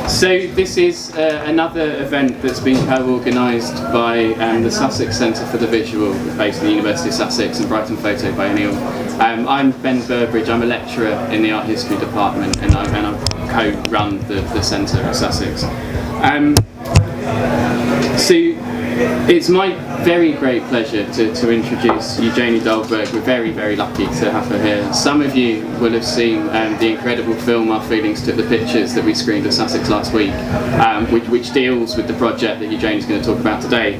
So this is another event that's been co-organised by the Sussex Centre for the Visual, based at the University of Sussex, and Brighton Photo Biennial. I'm Ben Burbridge. I'm a lecturer in the Art History Department, and I co-run the Centre at Sussex. So it's my very great pleasure to introduce Eugenie Dolberg. We're very, very lucky to have her here. Some of you will have seen the incredible film Our Feelings Took the Pictures that we screened at Sussex last week, which deals with the project that Eugenie's going to talk about today.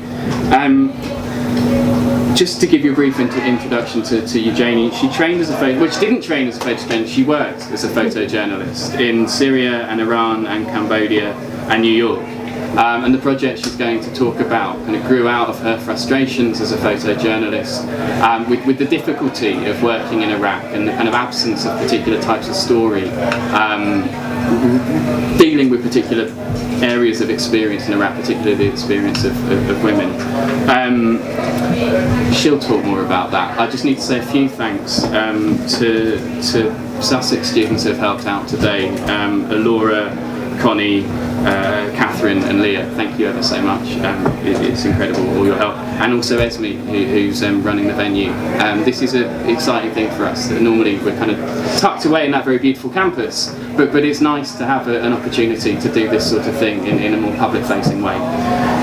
Just to give you a brief introduction to Eugenie, she trained as a she didn't train as a photojournalist, she worked as a photojournalist in Syria and Iran and Cambodia and New York. And the project she's going to talk about kind of grew out of her frustrations as a photojournalist with the difficulty of working in Iraq and the kind of absence of particular types of story, dealing with particular areas of experience in Iraq, particularly the experience of women. She'll talk more about that. I just need to say a few thanks to Sussex students who have helped out today. Laura, Connie, Catherine and Leah, thank you ever so much. It's incredible, all your help. And also Esme, who's running the venue. This is an exciting thing for us. Normally we're kind of tucked away in that very beautiful campus, but it's nice to have an opportunity to do this sort of thing in a more public-facing way.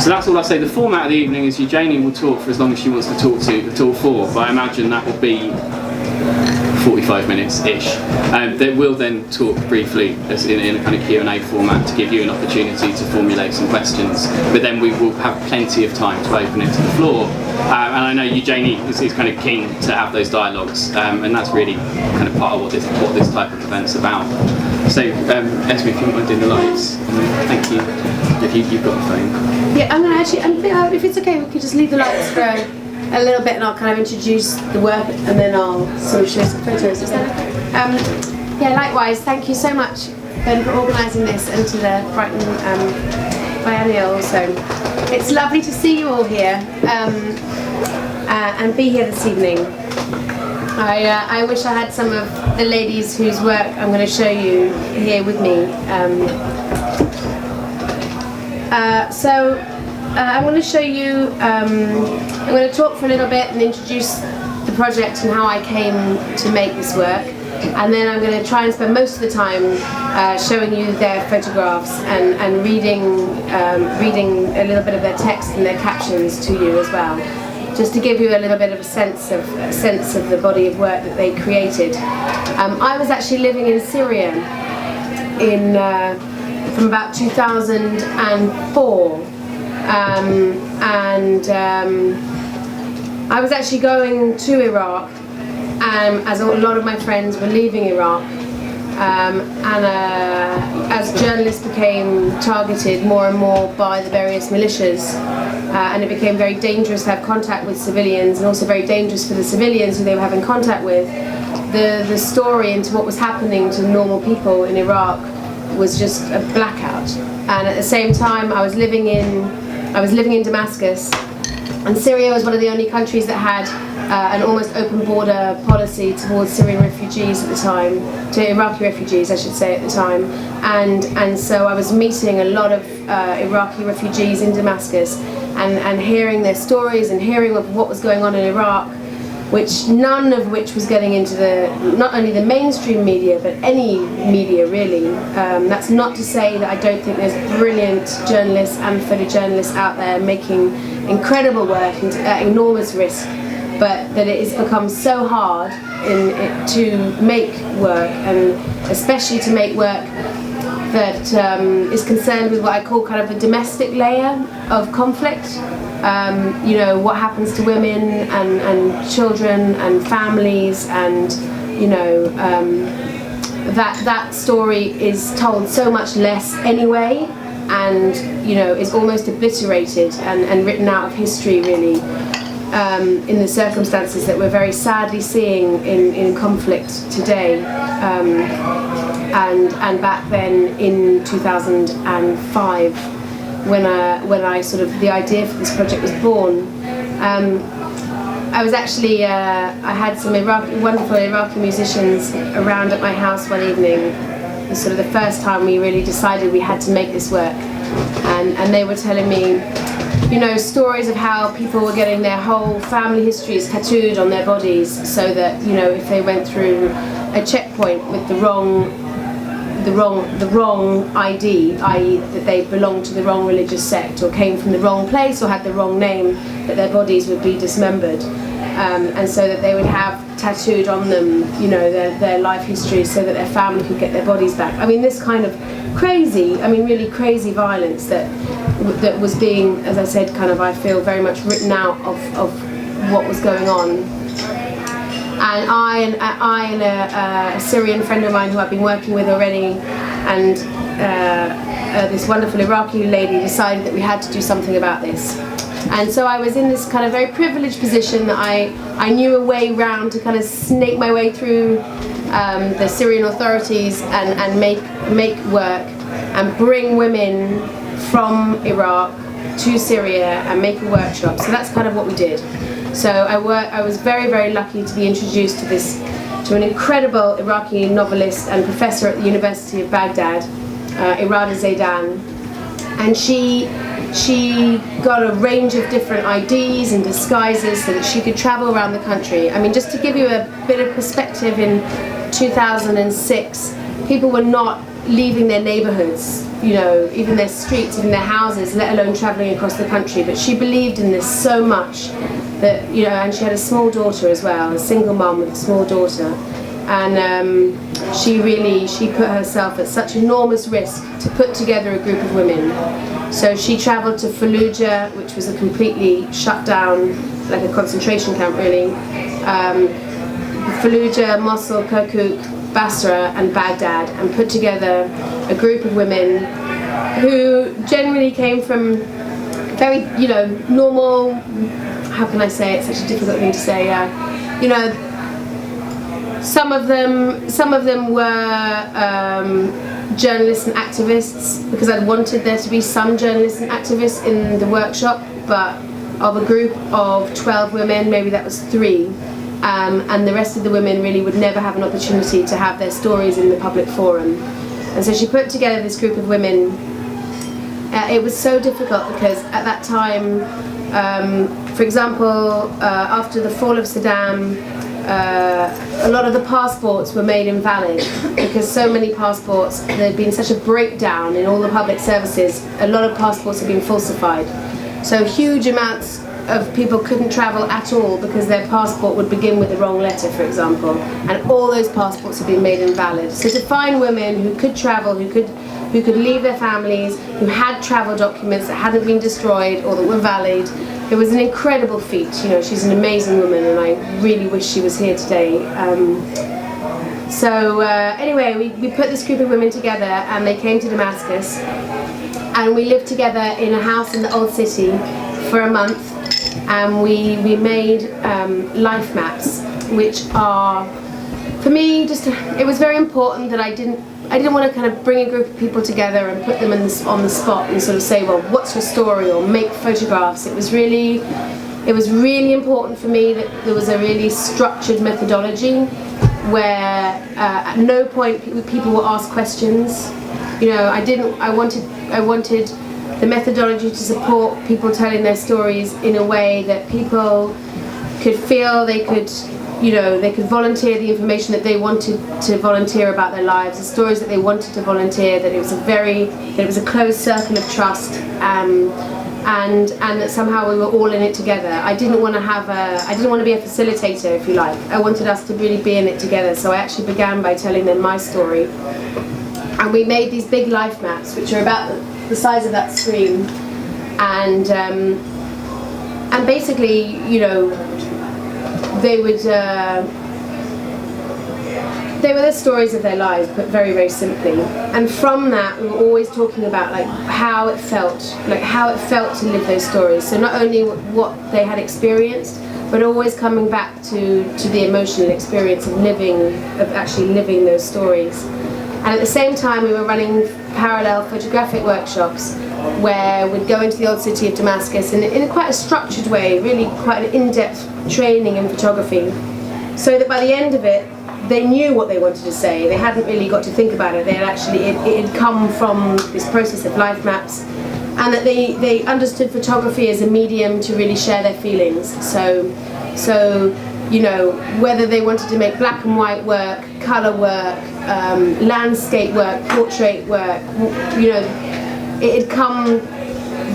So that's all I'll say. The format of the evening is Eugenie will talk for as long as she wants to talk for, but I imagine that will be 45 minutes-ish. They will then talk briefly in a kind of Q&A format to give you an opportunity to formulate some questions, but then we will have plenty of time to open it to the floor. And I know Eugenie is kind of keen to have those dialogues, and that's really kind of part of what this type of event's about. So, Esme, if you wouldn't mind doing the lights. Thank you. If you've got the phone. Yeah, I'm going to actually, if it's okay, we could just leave the lights for a little bit and I'll kind of introduce the work and then I'll sort of show some photos. Yeah, likewise, thank you so much, Ben, for organising this and to the Brighton Biennial also. It's lovely to see you all here and be here this evening. I wish I had some of the ladies whose work I'm going to show you here with me. I'm going to show you, I'm going to talk for a little bit and introduce the project and how I came to make this work, and then I'm going to try and spend most of the time showing you their photographs and reading a little bit of their text and their captions to you as well, just to give you a little bit of a sense of the body of work that they created. I was actually living in Syria from about 2004. I was actually going to Iraq as a lot of my friends were leaving Iraq, as journalists became targeted more and more by the various militias, and it became very dangerous to have contact with civilians, and also very dangerous for the civilians who they were having contact with. The story into what was happening to normal people in Iraq was just a blackout. And at the same time I was living in Damascus, and Syria was one of the only countries that had an almost open border policy towards Syrian refugees at the time, to Iraqi refugees I should say at the time, and so I was meeting a lot of Iraqi refugees in Damascus and hearing their stories and hearing of what was going on in Iraq, none of which was getting into not only the mainstream media, but any media really. That's not to say that I don't think there's brilliant journalists and photojournalists out there making incredible work at enormous risk, but that it has become so hard to make work, and especially to make work that is concerned with what I call kind of the domestic layer of conflict. What happens to women and children and families, and that story is told so much less anyway, and is almost obliterated and written out of history really, in the circumstances that we're very sadly seeing in conflict today, and back then in 2005. When I sort of, the idea for this project was born. I was actually, I had some wonderful Iraqi musicians around at my house one evening, the sort of the first time we really decided we had to make this work. And they were telling me, you know, stories of how people were getting their whole family histories tattooed on their bodies, so that, you know, if they went through a checkpoint with the wrong ID, i.e. that they belonged to the wrong religious sect or came from the wrong place or had the wrong name, that their bodies would be dismembered, and so that they would have tattooed on them, you know, their life history, so that their family could get their bodies back. I mean, this kind of crazy, I mean really crazy violence that was being, as I said, kind of, I feel, very much written out of what was going on. And I and a Syrian friend of mine who I've been working with already, and this wonderful Iraqi lady, decided that we had to do something about this. And so I was in this kind of very privileged position that I knew a way round to kind of snake my way through the Syrian authorities and make work and bring women from Iraq to Syria and make a workshop. So that's kind of what we did. So I was very, very lucky to be introduced to an incredible Iraqi novelist and professor at the University of Baghdad, Irada Zaidan, and she got a range of different IDs and disguises so that she could travel around the country. I mean, just to give you a bit of perspective, in 2006, people were not leaving their neighborhoods, you know, even their streets, even their houses, let alone traveling across the country. But she believed in this so much that, you know, and she had a small daughter as well, a single mum with a small daughter. And she put herself at such enormous risk to put together a group of women. So she travelled to Fallujah, which was a completely shut down, like a concentration camp really. Fallujah, Mosul, Kirkuk, Basra and Baghdad, and put together a group of women who generally came from very, you know, normal, how can I say it, such a difficult thing to say, you know, some of them were journalists and activists, because I wanted there to be some journalists and activists in the workshop, but of a group of 12 women, maybe that was 3. And the rest of the women really would never have an opportunity to have their stories in the public forum. And so she put together this group of women. It was so difficult because at that time, for example, after the fall of Saddam, a lot of the passports were made invalid because so many passports, there had been such a breakdown in all the public services, a lot of passports had been falsified. So huge amounts of people couldn't travel at all because their passport would begin with the wrong letter, for example, and all those passports had been made invalid. So to find women who could travel, who could leave their families, who had travel documents that hadn't been destroyed or that were valid, it was an incredible feat. You know, she's an amazing woman, and I really wish she was here today. Anyway, we put this group of women together, and they came to Damascus, and we lived together in a house in the old city for a month. And we made life maps, which are, for me, it was very important that I didn't want to kind of bring a group of people together and put them on the spot and sort of say, well, what's your story, or make photographs. It was really important for me that there was a really structured methodology where at no point people were asked questions. You know, I wanted the methodology to support people telling their stories in a way that people could feel they could, you know, they could volunteer the information that they wanted to volunteer about their lives, the stories that they wanted to volunteer, that it was a closed circle of trust, and that somehow we were all in it together. I didn't want to be a facilitator, if you like. I wanted us to really be in it together, so I actually began by telling them my story. And we made these big life maps, which are about the size of that screen, and basically, you know, they were the stories of their lives, but very, very simply. And from that, we were always talking about like how it felt to live those stories. So not only what they had experienced, but always coming back to the emotional experience of actually living those stories. And at the same time, we were running parallel photographic workshops where we'd go into the old city of Damascus in quite a structured way, really quite an in-depth training in photography, so that by the end of it, they knew what they wanted to say. They hadn't really got to think about it. They had actually, it had come from this process of life maps, and that they understood photography as a medium to really share their feelings. So you know, whether they wanted to make black and white work, colour work, landscape work, portrait work, you know, it had come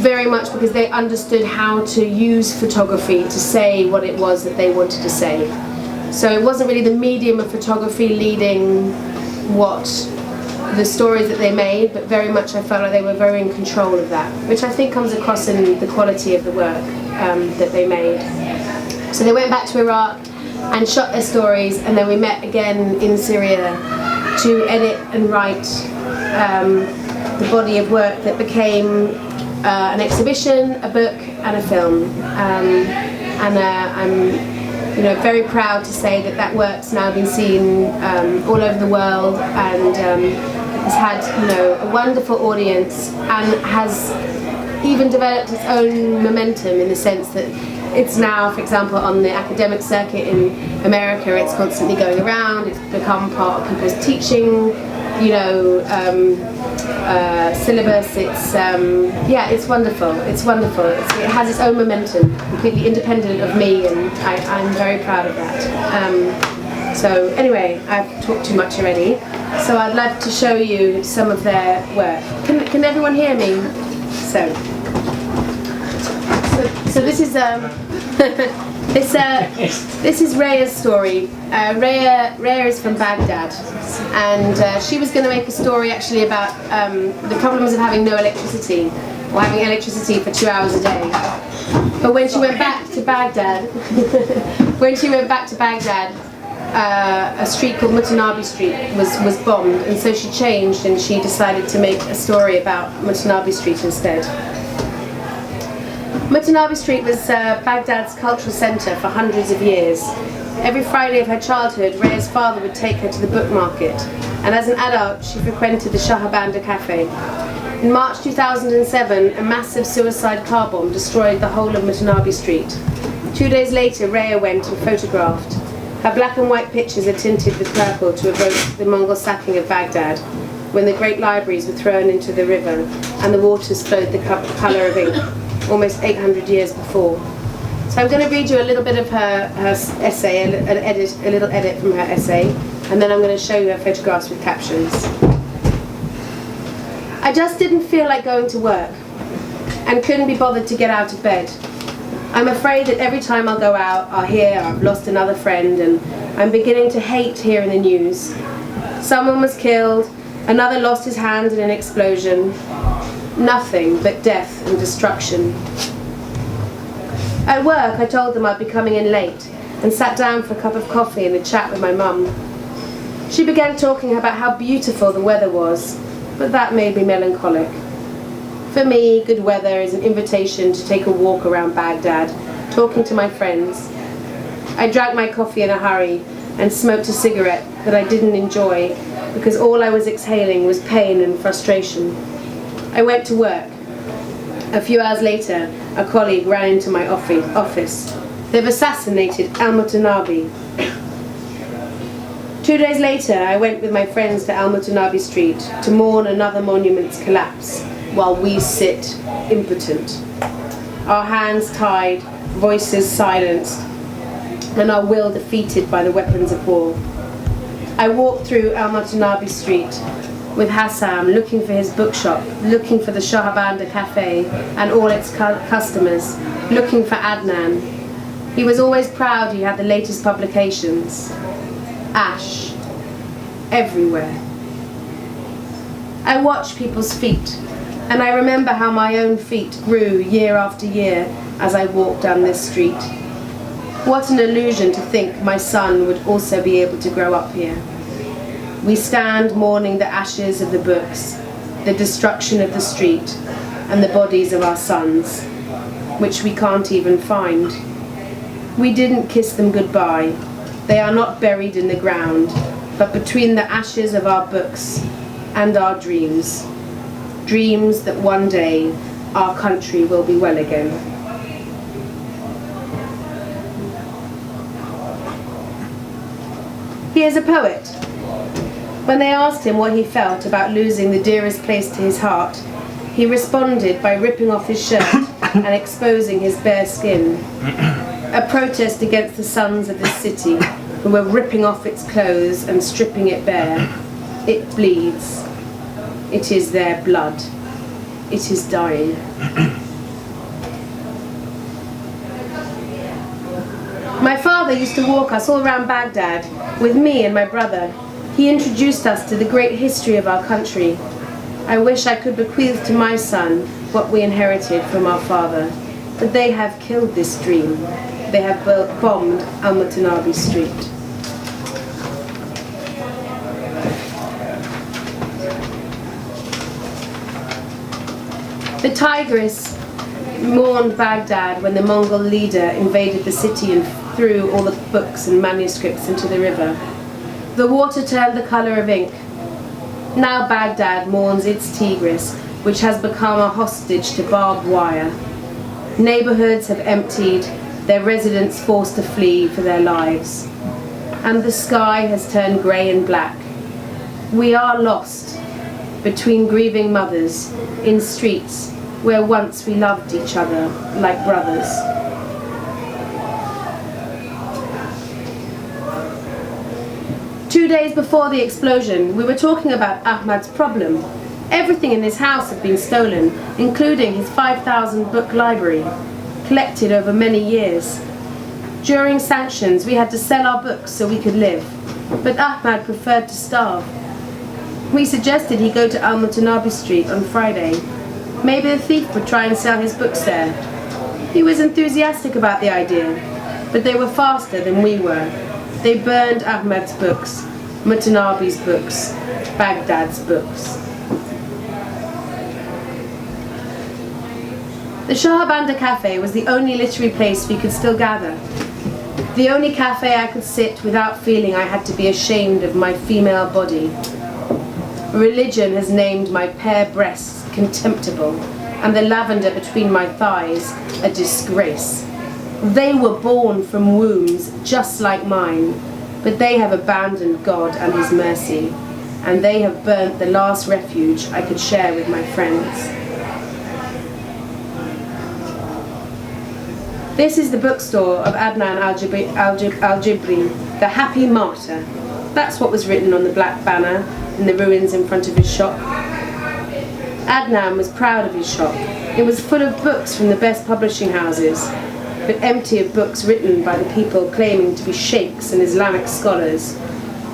very much because they understood how to use photography to say what it was that they wanted to say. So it wasn't really the medium of photography leading what the stories that they made, but very much I felt like they were very in control of that, which I think comes across in the quality of the work that they made. So they went back to Iraq and shot their stories, and then we met again in Syria to edit and write the body of work that became an exhibition, a book, and a film. I'm very proud to say that that work's now been seen all over the world, and has had a wonderful audience, and has even developed its own momentum in the sense that it's now, for example, on the academic circuit in America, it's constantly going around, it's become part of people's teaching, syllabus. It's wonderful. It has its own momentum, completely independent of me, and I'm very proud of that. So anyway, I've talked too much already, so I'd love to show you some of their work. Can everyone hear me? So this is this is Raya's story. Raya is from Baghdad, and she was going to make a story actually about the problems of having no electricity, or having electricity for 2 hours a day. But when she went back to Baghdad, a street called Mutanabi Street was bombed, and so she changed and she decided to make a story about Mutanabi Street instead. Mutanabi Street was Baghdad's cultural centre for hundreds of years. Every Friday of her childhood, Raya's father would take her to the book market, and as an adult she frequented the Shahabanda cafe. In March 2007, a massive suicide car bomb destroyed the whole of Mutanabi Street. 2 days later, Raya went and photographed. Her black and white pictures are tinted with purple to evoke the Mongol sacking of Baghdad, when the great libraries were thrown into the river and the waters flowed the colour of ink, almost 800 years before. So I'm going to read you a little bit of her essay, a little edit from her essay, and then I'm going to show you her photographs with captions. I just didn't feel like going to work, and couldn't be bothered to get out of bed. I'm afraid that every time I'll go out, I'll hear I've lost another friend, and I'm beginning to hate hearing the news. Someone was killed, another lost his hand in an explosion. Nothing but death and destruction. At work, I told them I'd be coming in late, and sat down for a cup of coffee and a chat with my mum. She began talking about how beautiful the weather was, but that made me melancholic. For me, good weather is an invitation to take a walk around Baghdad, talking to my friends. I drank my coffee in a hurry and smoked a cigarette that I didn't enjoy because all I was exhaling was pain and frustration. I went to work. A few hours later, a colleague ran into my office. They've assassinated Al-Mutanabi. 2 days later, I went with my friends to Al-Mutanabi Street to mourn another monument's collapse, while we sit impotent, our hands tied, voices silenced, and our will defeated by the weapons of war. I walked through Al-Mutanabi Street with Hassam, looking for his bookshop, looking for the Shahabanda cafe and all its customers, looking for Adnan. He was always proud he had the latest publications. Ash. Everywhere. I watched people's feet, and I remember how my own feet grew year after year as I walked down this street. What an illusion to think my son would also be able to grow up here. We stand mourning the ashes of the books, the destruction of the street, and the bodies of our sons, which we can't even find. We didn't kiss them goodbye. They are not buried in the ground, but between the ashes of our books and our dreams. Dreams that one day our country will be well again. He is a poet. When they asked him what he felt about losing the dearest place to his heart, he responded by ripping off his shirt and exposing his bare skin. A protest against the sons of this city who were ripping off its clothes and stripping it bare. It bleeds. It is their blood. It is dying. My father used to walk us all around Baghdad with me and my brother. He introduced us to the great history of our country. I wish I could bequeath to my son what we inherited from our father, but they have killed this dream. They have bombed Al-Mutanabi Street. The Tigris mourned Baghdad when the Mongol leader invaded the city and threw all the books and manuscripts into the river. The water turned the colour of ink. Now Baghdad mourns its Tigris, which has become a hostage to barbed wire. Neighbourhoods have emptied, their residents forced to flee for their lives. And the sky has turned grey and black. We are lost between grieving mothers in streets where once we loved each other like brothers. Two days before the explosion, we were talking about Ahmad's problem. Everything in his house had been stolen, including his 5,000 book library, collected over many years. During sanctions, we had to sell our books so we could live, but Ahmad preferred to starve. We suggested he go to Al-Mutanabi Street on Friday. Maybe the thief would try and sell his books there. He was enthusiastic about the idea, but they were faster than we were. They burned Ahmad's books, Mutanabi's books, Baghdad's books. The Shahabanda Cafe was the only literary place we could still gather. The only cafe I could sit without feeling I had to be ashamed of my female body. Religion has named my bare breasts contemptible, and the lavender between my thighs a disgrace. They were born from wombs just like mine, but they have abandoned God and His mercy, and they have burnt the last refuge I could share with my friends. This is the bookstore of Adnan al-Jibri, the happy martyr. That's what was written on the black banner in the ruins in front of his shop. Adnan was proud of his shop. It was full of books from the best publishing houses, but empty of books written by the people claiming to be sheikhs and Islamic scholars.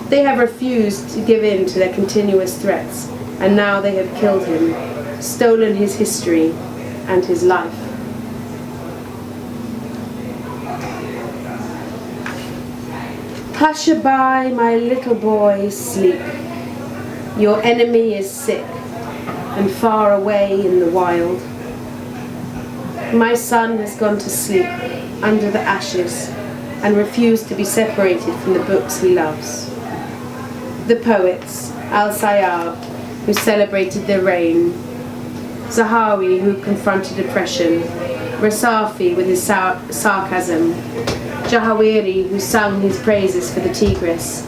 They have refused to give in to their continuous threats, and now they have killed him, stolen his history and his life. Hush-a-bye, my little boy, sleep. Your enemy is sick and far away in the wild. My son has gone to sleep under the ashes and refused to be separated from the books he loves. The poets, Al-Sayyab, who celebrated the rain, Zahawi, who confronted oppression, Rasafi with his sarcasm, Jahawiri, who sung his praises for the Tigris.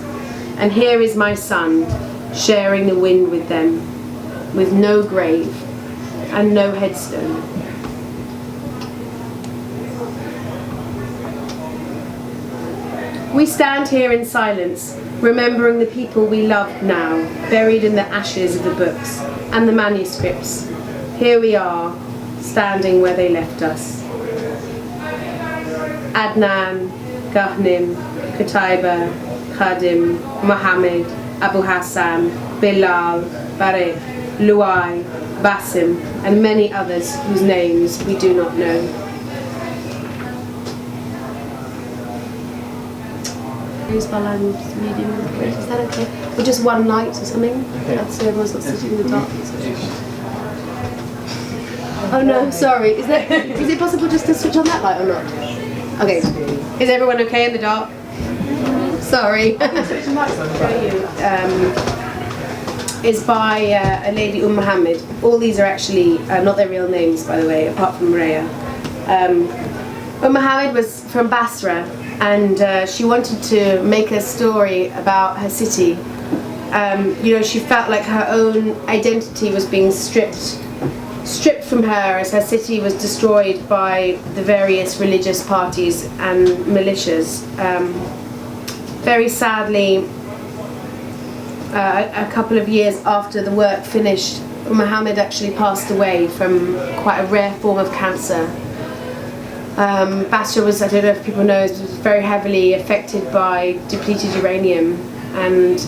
And here is my son, sharing the wind with them, with no grave and no headstone. We stand here in silence, remembering the people we love now, buried in the ashes of the books and the manuscripts. Here we are, standing where they left us. Adnan, Gahnim, Qutaiba, Khadim, Mohammed, Abu Hassan, Bilal, Barik, Luai, Basim, and many others whose names we do not know. While I'm just reading the book, is that okay? Or just one night or something? Okay. So everyone's not sitting in the dark. Oh no, sorry. Is it possible just to switch on that light or not? Okay. Is everyone okay in the dark? Sorry. Is by a lady, Muhammad. All these are actually not their real names, by the way, apart from Raya. Muhammad was from Basra, and she wanted to make a story about her city. She felt like her own identity was being stripped from her as her city was destroyed by the various religious parties and militias. Very sadly, a couple of years after the work finished, Mohammed actually passed away from quite a rare form of cancer. Basra was, I don't know if people know, was very heavily affected by depleted uranium, and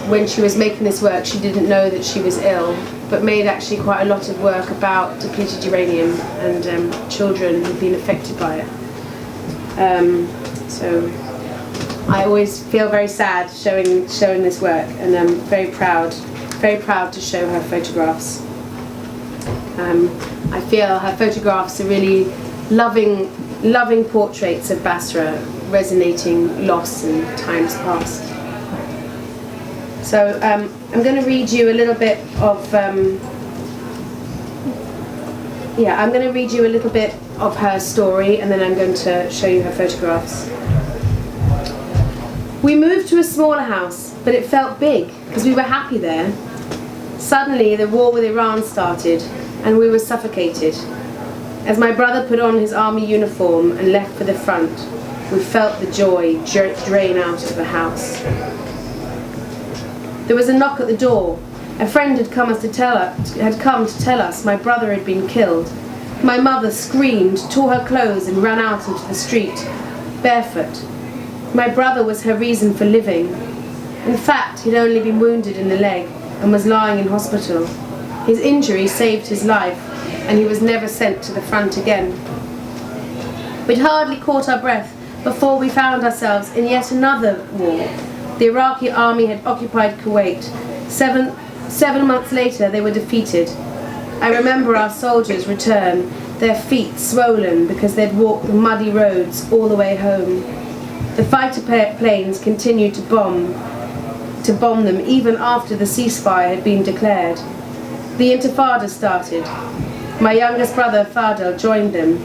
when she was making this work she didn't know that she was ill, but made actually quite a lot of work about depleted uranium and children who've been affected by it. So I always feel very sad showing this work, and I'm very proud to show her photographs. I feel her photographs are really loving portraits of Basra, resonating loss and times past. So I'm going to read you a little bit of her story, and then I'm going to show you her photographs. We moved to a smaller house, but it felt big because we were happy there. Suddenly the war with Iran started and we were suffocated. As my brother put on his army uniform and left for the front, we felt the joy drain out of the house. There was a knock at the door. A friend had come to tell us my brother had been killed. My mother screamed, tore her clothes and ran out into the street, barefoot. My brother was her reason for living. In fact, he'd only been wounded in the leg and was lying in hospital. His injury saved his life, and he was never sent to the front again. We'd hardly caught our breath before we found ourselves in yet another war. The Iraqi army had occupied Kuwait. Seven months later, they were defeated. I remember our soldiers return, their feet swollen because they'd walked the muddy roads all the way home. The fighter planes continued to bomb them even after the ceasefire had been declared. The Intifada started. My youngest brother Fadel joined them,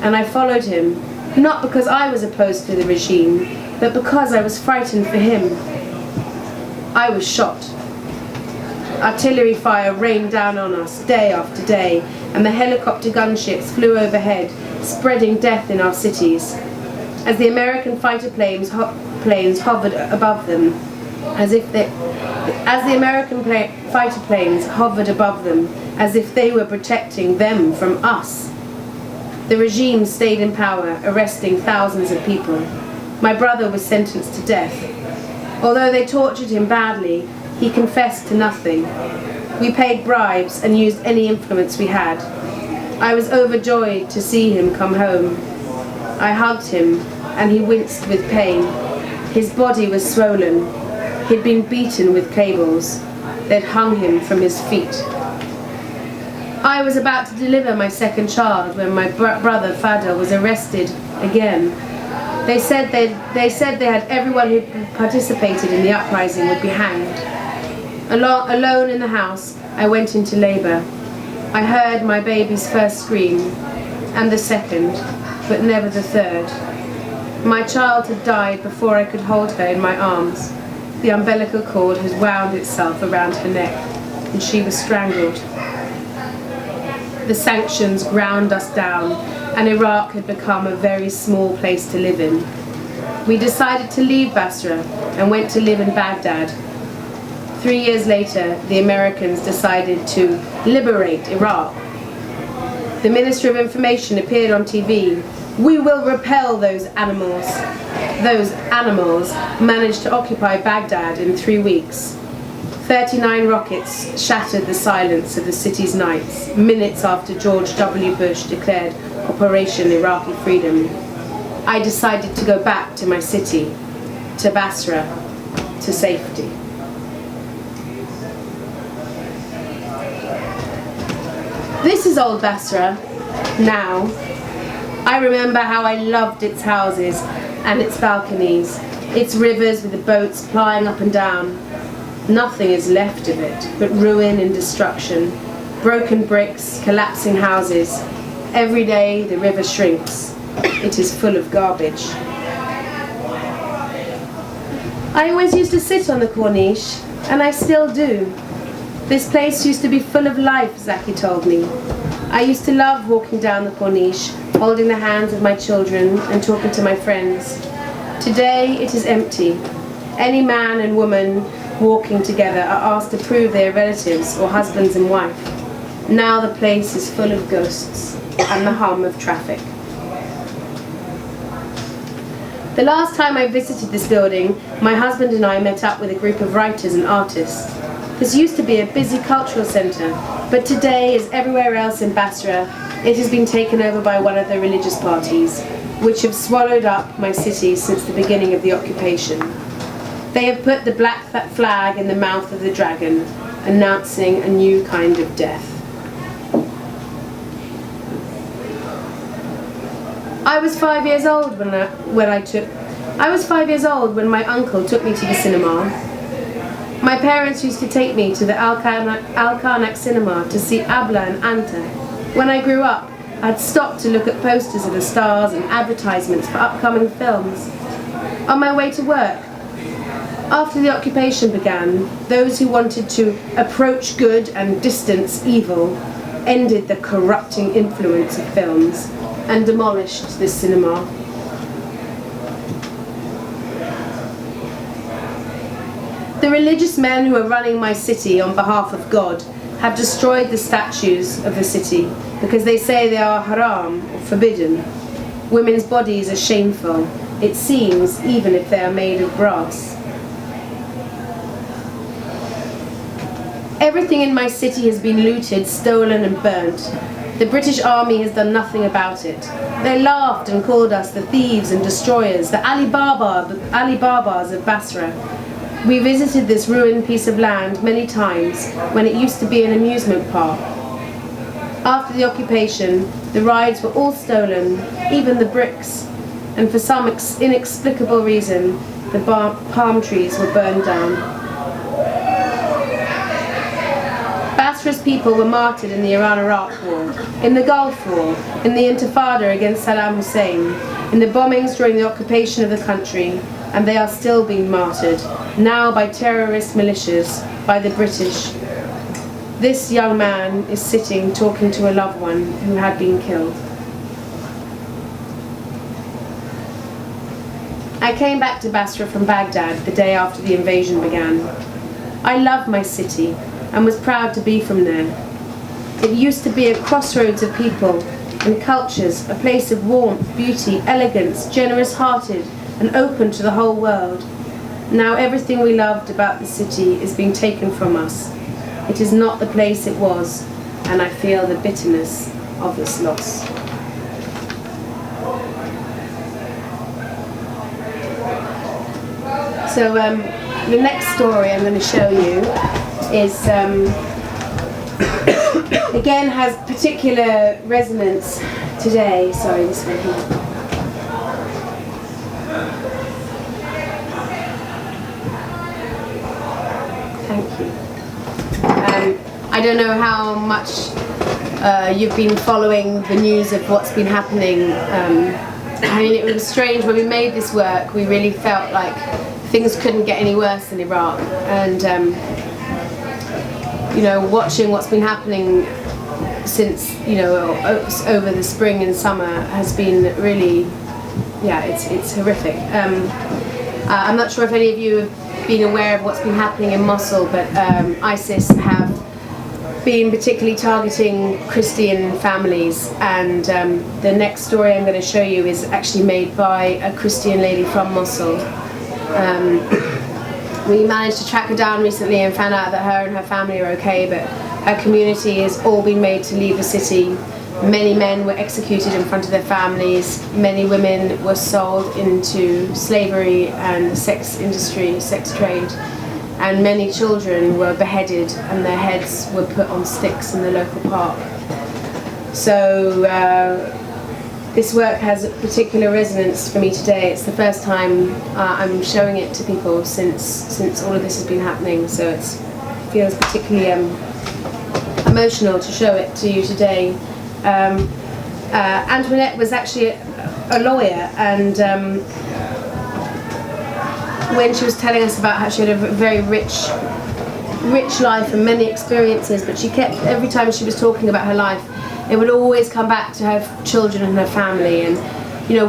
and I followed him, not because I was opposed to the regime, but because I was frightened for him. I was shot. Artillery fire rained down on us day after day, and the helicopter gunships flew overhead, spreading death in our cities. As the American fighter planes hovered above them, as if they were protecting them from us. The regime stayed in power, arresting thousands of people. My brother was sentenced to death. Although they tortured him badly, he confessed to nothing. We paid bribes and used any influence we had. I was overjoyed to see him come home. I hugged him, and he winced with pain. His body was swollen. He'd been beaten with cables. They'd hung him from his feet. I was about to deliver my second child when my brother Fadel was arrested again. They said they had everyone who participated in the uprising would be hanged. Alone in the house, I went into labour. I heard my baby's first scream, and the second, but never the third. My child had died before I could hold her in my arms. The umbilical cord had wound itself around her neck, and she was strangled. The sanctions ground us down, and Iraq had become a very small place to live in. We decided to leave Basra and went to live in Baghdad. 3 years later, the Americans decided to liberate Iraq. The Minister of Information appeared on TV. We will repel those animals. Those animals managed to occupy Baghdad in 3 weeks. 39 rockets shattered the silence of the city's nights, minutes after George W. Bush declared Operation Iraqi Freedom. I decided to go back to my city, to Basra, to safety. This is old Basra, now. I remember how I loved its houses and its balconies, its rivers with the boats plying up and down. Nothing is left of it but ruin and destruction, broken bricks, collapsing houses. Every day the river shrinks. It is full of garbage. I always used to sit on the Corniche, and I still do. This place used to be full of life, Zaki told me. I used to love walking down the Corniche, holding the hands of my children and talking to my friends. Today it is empty. Any man and woman walking together are asked to prove they are relatives or husbands and wife. Now the place is full of ghosts and the hum of traffic. The last time I visited this building, my husband and I met up with a group of writers and artists. This used to be a busy cultural centre, but today, as everywhere else in Basra, it has been taken over by one of the religious parties, which have swallowed up my city since the beginning of the occupation. They have put the black flag in the mouth of the dragon, announcing a new kind of death. I was 5 years old when my uncle took me to the cinema. My parents used to take me to the Al-Karnak cinema to see Abla and Anta. When I grew up, I'd stopped to look at posters of the stars and advertisements for upcoming films. On my way to work, after the occupation began, those who wanted to approach good and distance evil ended the corrupting influence of films and demolished this cinema. The religious men who are running my city on behalf of God have destroyed the statues of the city because they say they are haram, or forbidden. Women's bodies are shameful, it seems, even if they are made of brass. Everything in my city has been looted, stolen and burnt. The British Army has done nothing about it. They laughed and called us the thieves and destroyers, the Alibabas of Basra. We visited this ruined piece of land many times when it used to be an amusement park. After the occupation, the rides were all stolen, even the bricks, and for some inexplicable reason, the palm trees were burned down. Basra's people were martyred in the Iran-Iraq War, in the Gulf War, in the Intifada against Saddam Hussein, in the bombings during the occupation of the country, and they are still being martyred, now by terrorist militias, by the British. This young man is sitting talking to a loved one who had been killed. I came back to Basra from Baghdad the day after the invasion began. I love my city and was proud to be from there. It used to be a crossroads of people and cultures, a place of warmth, beauty, elegance, generous-hearted, and open to the whole world. Now everything we loved about the city is being taken from us. It is not the place it was, and I feel the bitterness of its loss. So the next story I'm going to show you is, again, has particular resonance today. Sorry, this one here. Thank you. I don't know how much you've been following the news of what's been happening. I mean, it was strange when we made this work. We really felt like things couldn't get any worse in Iraq, and you know, watching what's been happening since, you know, over the spring and summer has been really, yeah, it's horrific. I'm not sure if any of you have been aware of what's been happening in Mosul, but ISIS have been particularly targeting Christian families, and the next story I'm going to show you is actually made by a Christian lady from Mosul. We managed to track her down recently and found out that her and her family are okay, but her community has all been made to leave the city. Many men were executed in front of their families, many women were sold into slavery and the sex industry, sex trade, and many children were beheaded and their heads were put on sticks in the local park. So this work has a particular resonance for me today. It's the first time I'm showing it to people since all of this has been happening, so it feels particularly emotional to show it to you today. Antoinette was actually a lawyer, and when she was telling us about how she had a very rich life and many experiences, but she kept, every time she was talking about her life, it would always come back to her children and her family, and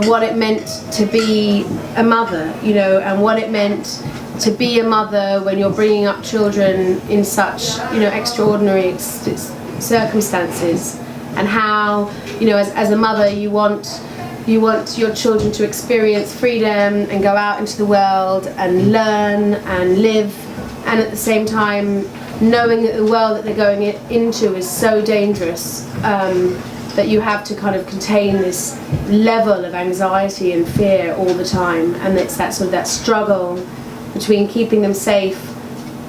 what it meant to be a mother, and what it meant to be a mother when you're bringing up children in such extraordinary circumstances, and how as a mother you want your children to experience freedom and go out into the world and learn and live, and at the same time knowing that the world that they're going into is so dangerous that you have to kind of contain this level of anxiety and fear all the time, and it's that sort of that struggle between keeping them safe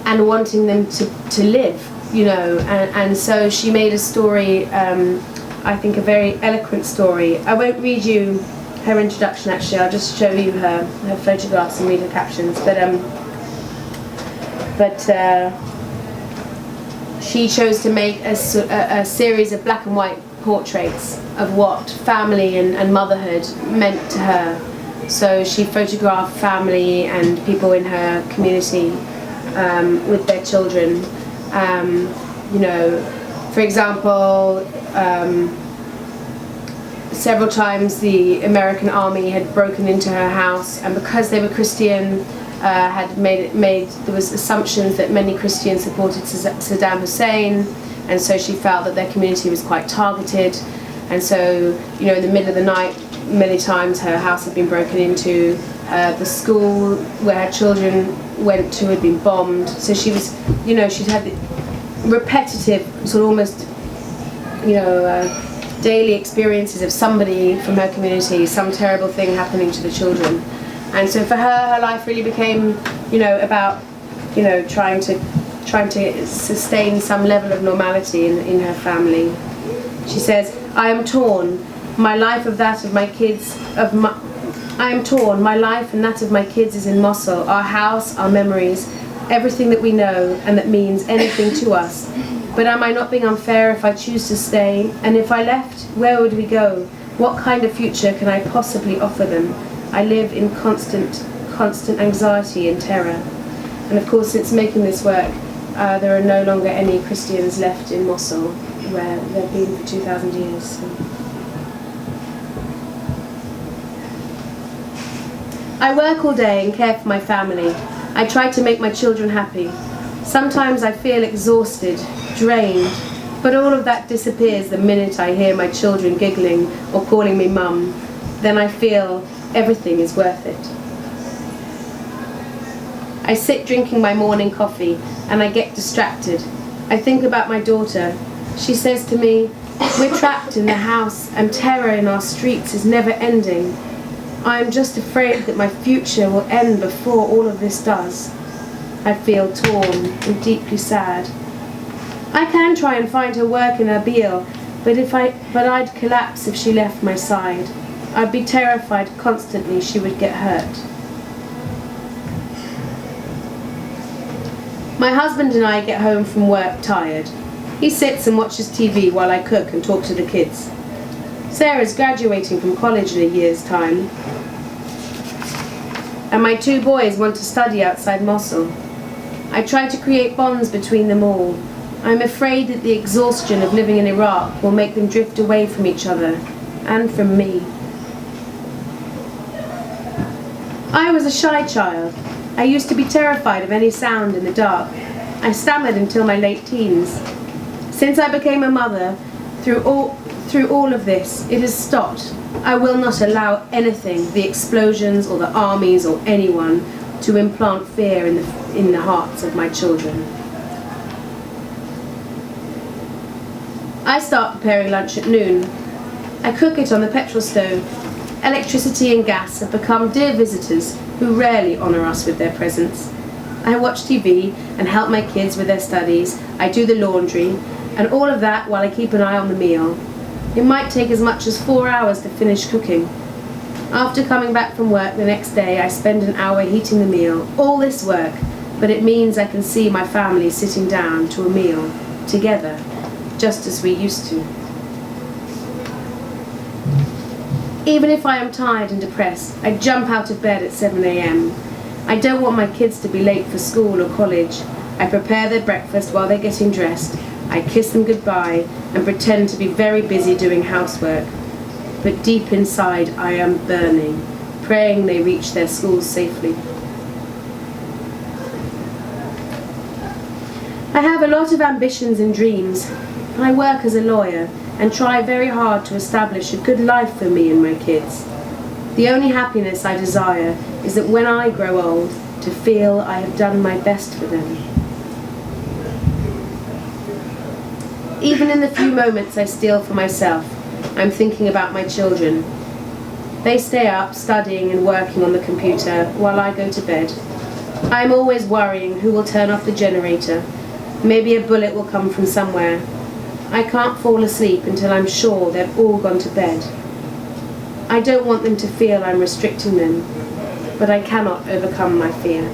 and wanting them to live, and so she made a story, I think a very eloquent story. I won't read you her introduction actually, I'll just show you her photographs and read her captions, but she chose to make a series of black and white portraits of what family and motherhood meant to her. So she photographed family and people in her community with their children. For example, several times the American army had broken into her house, and because they were Christian, had made there was assumptions that many Christians supported Saddam Hussein, and so she felt that their community was quite targeted, and so in the middle of the night many times her house had been broken into, the school where her children went to had been bombed, so she was she'd had the repetitive sort of almost daily experiences of somebody from her community, some terrible thing happening to the children. And so for her life really became, about, trying to sustain some level of normality in her family. She says, I am torn. My life and that of my kids is in Mosul. Our house, our memories, everything that we know and that means anything to us. But am I not being unfair if I choose to stay? And if I left, where would we go? What kind of future can I possibly offer them? I live in constant anxiety and terror. And of course, since making this work, there are no longer any Christians left in Mosul, where they've been for 2,000 years. So. I work all day and care for my family. I try to make my children happy. Sometimes I feel exhausted, drained, but all of that disappears the minute I hear my children giggling or calling me mum. Then I feel everything is worth it. I sit drinking my morning coffee and I get distracted. I think about my daughter. She says to me, we're trapped in the house and terror in our streets is never ending. I am just afraid that my future will end before all of this does. I feel torn and deeply sad. I can try and find her work in Erbil, but I'd collapse if she left my side. I'd be terrified constantly she would get hurt. My husband and I get home from work tired. He sits and watches TV while I cook and talk to the kids. Sarah's graduating from college in a year's time, and my 2 boys want to study outside Mosul. I try to create bonds between them all. I'm afraid that the exhaustion of living in Iraq will make them drift away from each other, and from me. I was a shy child. I used to be terrified of any sound in the dark. I stammered until my late teens. Since I became a mother, through all of this, it has stopped. I will not allow anything, the explosions or the armies or anyone, to implant fear in the hearts of my children. I start preparing lunch at noon. I cook it on the petrol stove. Electricity and gas have become dear visitors who rarely honour us with their presence. I watch TV and help my kids with their studies. I do the laundry, and all of that while I keep an eye on the meal. It might take as much as 4 hours to finish cooking. After coming back from work the next day, I spend an hour heating the meal. All this work, but it means I can see my family sitting down to a meal together, just as we used to. Even if I am tired and depressed, I jump out of bed at 7 a.m. I don't want my kids to be late for school or college. I prepare their breakfast while they're getting dressed. I kiss them goodbye and pretend to be very busy doing housework. But deep inside I am burning, praying they reach their schools safely. I have a lot of ambitions and dreams. I work as a lawyer and try very hard to establish a good life for me and my kids. The only happiness I desire is that when I grow old, to feel I have done my best for them. Even in the few moments I steal for myself, I'm thinking about my children. They stay up studying and working on the computer while I go to bed. I'm always worrying who will turn off the generator. Maybe a bullet will come from somewhere. I can't fall asleep until I'm sure they've all gone to bed. I don't want them to feel I'm restricting them, but I cannot overcome my fear.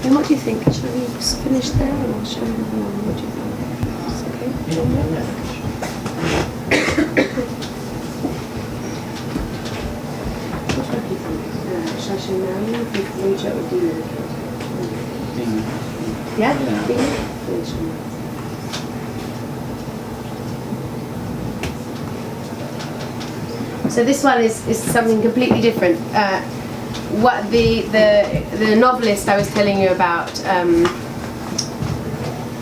And what do you think? Shall we just finish there or shall we move on? What do you think? It's okay? What do you think? Shall I show now? You can reach out with Dina. Yeah? Dina? Finish on that. So this one is something completely different. What the novelist I was telling you about,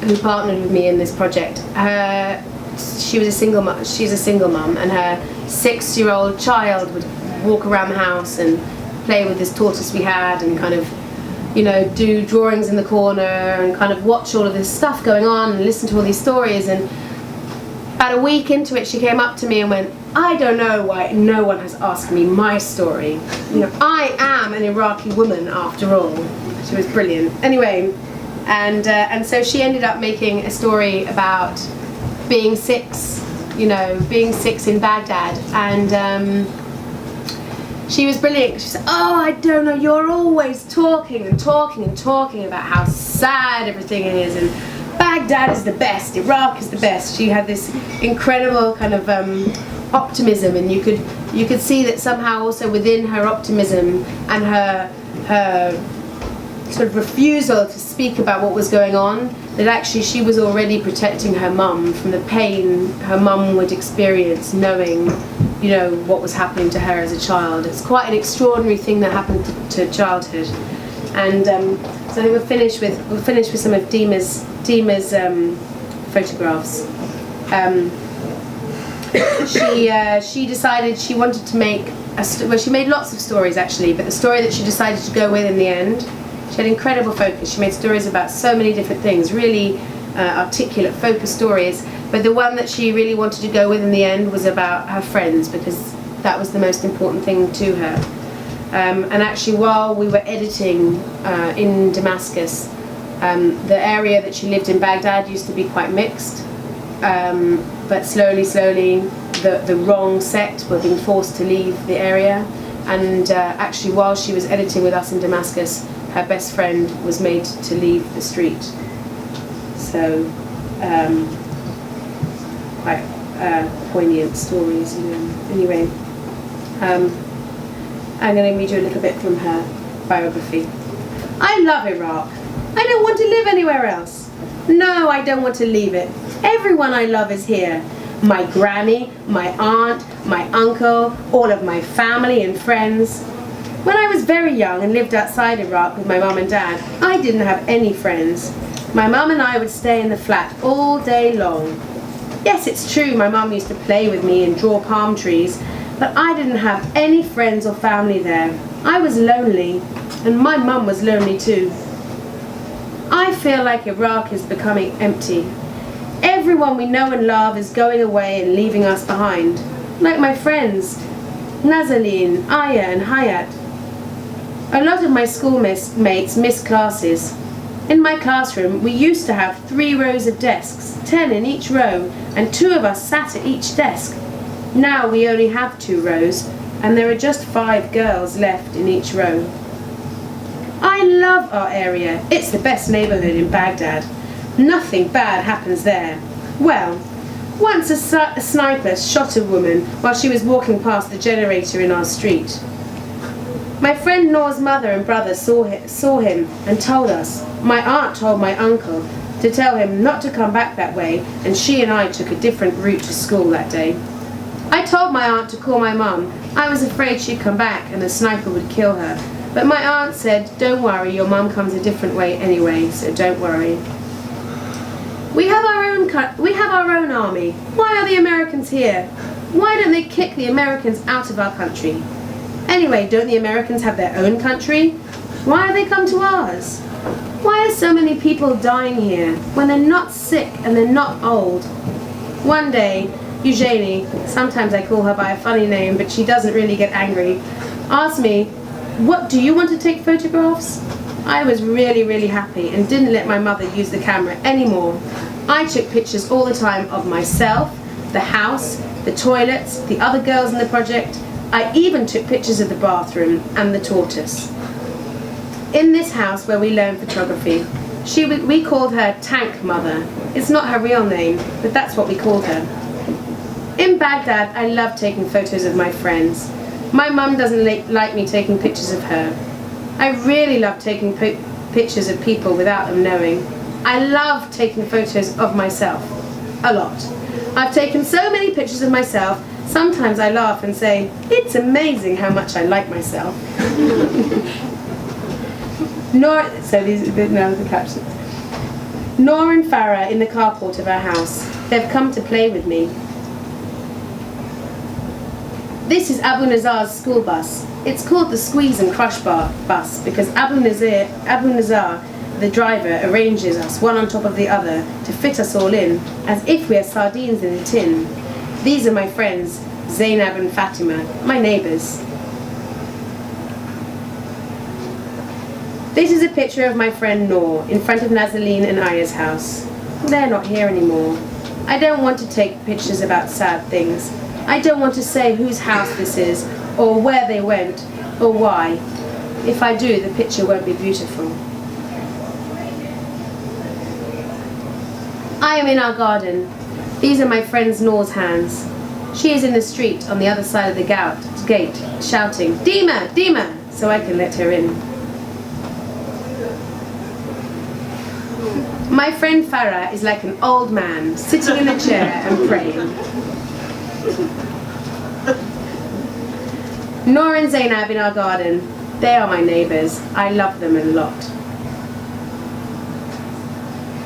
who partnered with me in this project, she was a single mum. She's a single mum, and her 6-year-old child would walk around the house and play with this tortoise we had, and kind of, you know, do drawings in the corner and kind of watch all of this stuff going on and listen to all these stories. And about a week into it, she came up to me and went, I don't know why no one has asked me my story. You know, I am an Iraqi woman after all. She was brilliant. Anyway, and so she ended up making a story about being 6, you know, being 6 in Baghdad. And she was brilliant. She said, oh, I don't know, you're always talking and talking and talking about how sad everything is, and Baghdad is the best, Iraq is the best. She had this incredible kind of optimism, and you could see that somehow also within her optimism and her sort of refusal to speak about what was going on, that actually she was already protecting her mum from the pain her mum would experience knowing, you know, what was happening to her as a child. It's quite an extraordinary thing that happened to childhood. And so I think we'll finish with some of Dima's photographs. She decided she wanted to make well, she made lots of stories actually, but the story that she decided to go with in the end, she had incredible focus. She made stories about so many different things, really articulate, focused stories. But the one that she really wanted to go with in the end was about her friends, because that was the most important thing to her. And actually, while we were editing in Damascus, the area that she lived in, Baghdad, used to be quite mixed. But slowly, the wrong sect were being forced to leave the area. And actually, while she was editing with us in Damascus, her best friend was made to leave the street. So, quite poignant stories, you know. Anyway, I'm going to read you a little bit from her biography. I love Iraq. I don't want to live anywhere else. No, I don't want to leave it. Everyone I love is here. My granny, my aunt, my uncle, all of my family and friends. When I was very young and lived outside Iraq with my mum and dad, I didn't have any friends. My mum and I would stay in the flat all day long. Yes, it's true, my mum used to play with me and draw palm trees, but I didn't have any friends or family there. I was lonely, and my mum was lonely too. I feel like Iraq is becoming empty. Everyone we know and love is going away and leaving us behind. Like my friends, Nazaleen, Aya and Hayat. A lot of my schoolmates miss classes. In my classroom, we used to have 3 rows of desks, 10 in each row, and 2 of us sat at each desk. Now we only have 2 rows, and there are just 5 girls left in each row. I love our area. It's the best neighbourhood in Baghdad. Nothing bad happens there. Well, once a sniper shot a woman while she was walking past the generator in our street. My friend Nora's mother and brother saw him and told us. My aunt told my uncle to tell him not to come back that way, and she and I took a different route to school that day. I told my aunt to call my mum. I was afraid she'd come back and the sniper would kill her. But my aunt said, "Don't worry, your mum comes a different way anyway, so don't worry." We have our own army. Why are the Americans here? Why don't they kick the Americans out of our country? Anyway, don't the Americans have their own country? Why have they come to ours? Why are so many people dying here when they're not sick and they're not old? One day, Eugenie, sometimes I call her by a funny name, but she doesn't really get angry, asked me, "What, do you want to take photographs?" I was really happy and didn't let my mother use the camera anymore. I took pictures all the time of myself, the house, the toilets, the other girls in the project. I even took pictures of the bathroom and the tortoise. In this house where we learned photography, we called her Tank Mother. It's not her real name, but that's what we called her. In Baghdad, I love taking photos of my friends. My mum doesn't like me taking pictures of her. I really love taking pictures of people without them knowing. I love taking photos of myself. A lot. I've taken so many pictures of myself, sometimes I laugh and say, "It's amazing how much I like myself." The captions. Nora and Farah in the carport of our house. They've come to play with me. This is Abu Nazar's school bus. It's called the Squeeze and Crush bus because Abu Nazar, the driver, arranges us one on top of the other to fit us all in, as if we are sardines in a tin. These are my friends, Zainab and Fatima, my neighbours. This is a picture of my friend Noor in front of Nazaline and Aya's house. They're not here anymore. I don't want to take pictures about sad things. I don't want to say whose house this is, or where they went, or why. If I do, the picture won't be beautiful. I am in our garden. These are my friend Noor's hands. She is in the street on the other side of the gate, shouting, "Dima, Dima," so I can let her in. My friend Farah is like an old man, sitting in a chair and praying. Noor and Zainab in our garden. They are my neighbours. I love them a lot.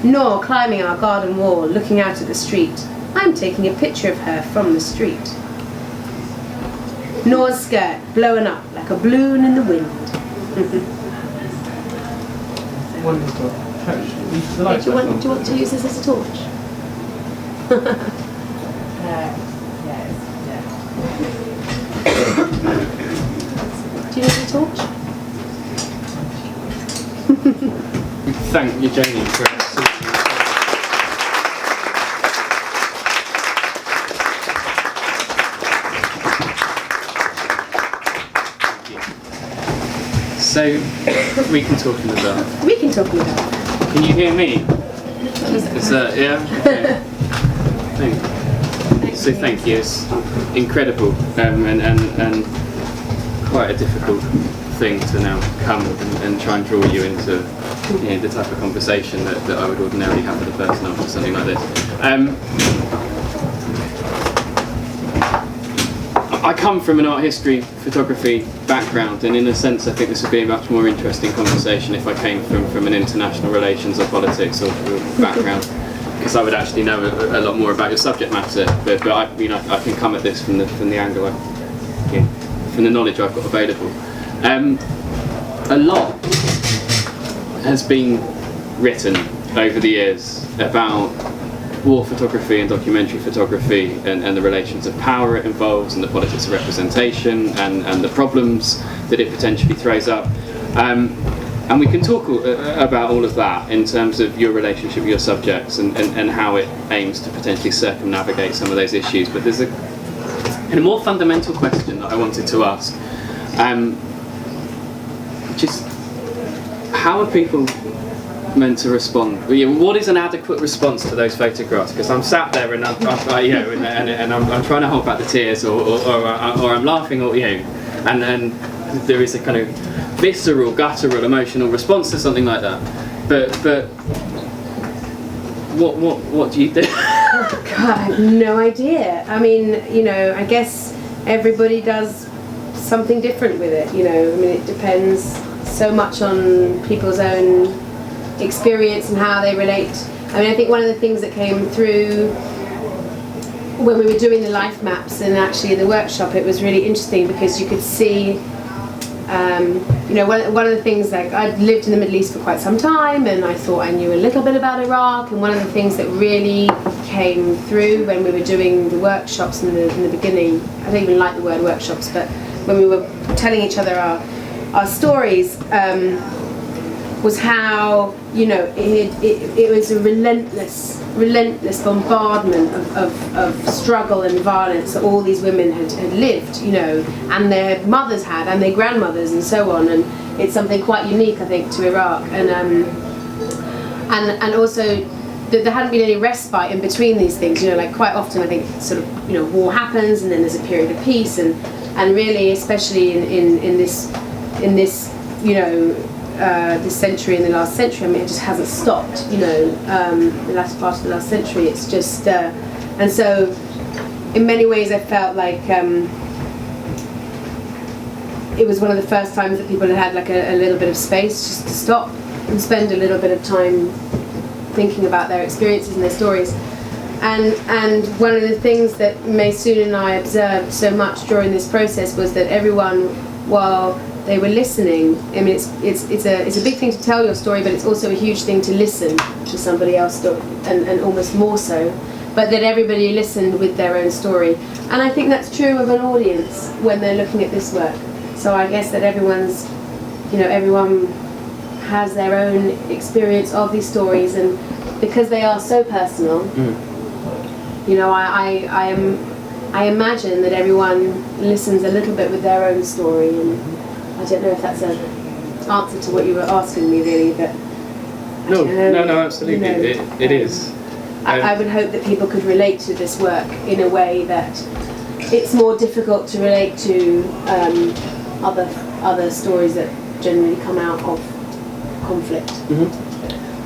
Noor climbing our garden wall, looking out at the street. I'm taking a picture of her from the street. Noor's skirt blowing up like a balloon in the wind. Wonderful. Do you want to use this as a torch? Yes. Do you need a torch? Thank Eugenie for So we can talk in the dark. We can talk in the dark. Can you hear me? Is that, yeah? Okay. So thank you. It's incredible and quite a difficult thing to now come and try and draw you into the type of conversation that I would ordinarily have with a person after something like this. I come from an art history photography background, and in a sense I think this would be a much more interesting conversation if I came from an international relations or politics or background, because I would actually know a lot more about your subject matter. But I can come at this from the angle, from the knowledge I've got available. A lot has been written over the years about war photography and documentary photography and the relations of power it involves and the politics of representation and the problems that it potentially throws up. And we can talk about all of that in terms of your relationship with your subjects and how it aims to potentially circumnavigate some of those issues. But there's a more fundamental question that I wanted to ask, which is, how are people meant to respond? What is an adequate response to those photographs? Because I'm sat there and I'm trying to hold back the tears, or I'm laughing, and there is a kind of visceral, guttural, emotional response to something like that. But what do you think? God, I have no idea. I mean, I guess everybody does something different with it. I mean, it depends so much on people's own experience and how they relate. I mean, I think one of the things that came through when we were doing the life maps and actually in the workshop, it was really interesting because you could see, one of the things, like, I'd lived in the Middle East for quite some time and I thought I knew a little bit about Iraq, and one of the things that really came through when we were doing the workshops in the beginning, I don't even like the word workshops, but when we were telling each other our stories, was how it was a relentless bombardment of struggle and violence that all these women had lived, and their mothers had, and their grandmothers, and so on. And it's something quite unique, I think, to Iraq, and also that there hadn't been any respite in between these things. Like, quite often I think sort of war happens and then there's a period of peace, and really, especially in this this century and the last century, I mean, it just hasn't stopped, the last part of the last century. It's just, and so in many ways I felt like it was one of the first times that people had like a little bit of space just to stop and spend a little bit of time thinking about their experiences and their stories. And one of the things that Maysoon and I observed so much during this process was that everyone, while they were listening, I mean, it's a big thing to tell your story, but it's also a huge thing to listen to somebody else's story, and almost more so. But that everybody listened with their own story, and I think that's true of an audience when they're looking at this work. So I guess that everyone has their own experience of these stories, and because they are so personal, I imagine that everyone listens a little bit with their own story, and I don't know if that's an answer to what you were asking me, really, but no, absolutely, it is. I would hope that people could relate to this work in a way that it's more difficult to relate to other stories that generally come out of conflict.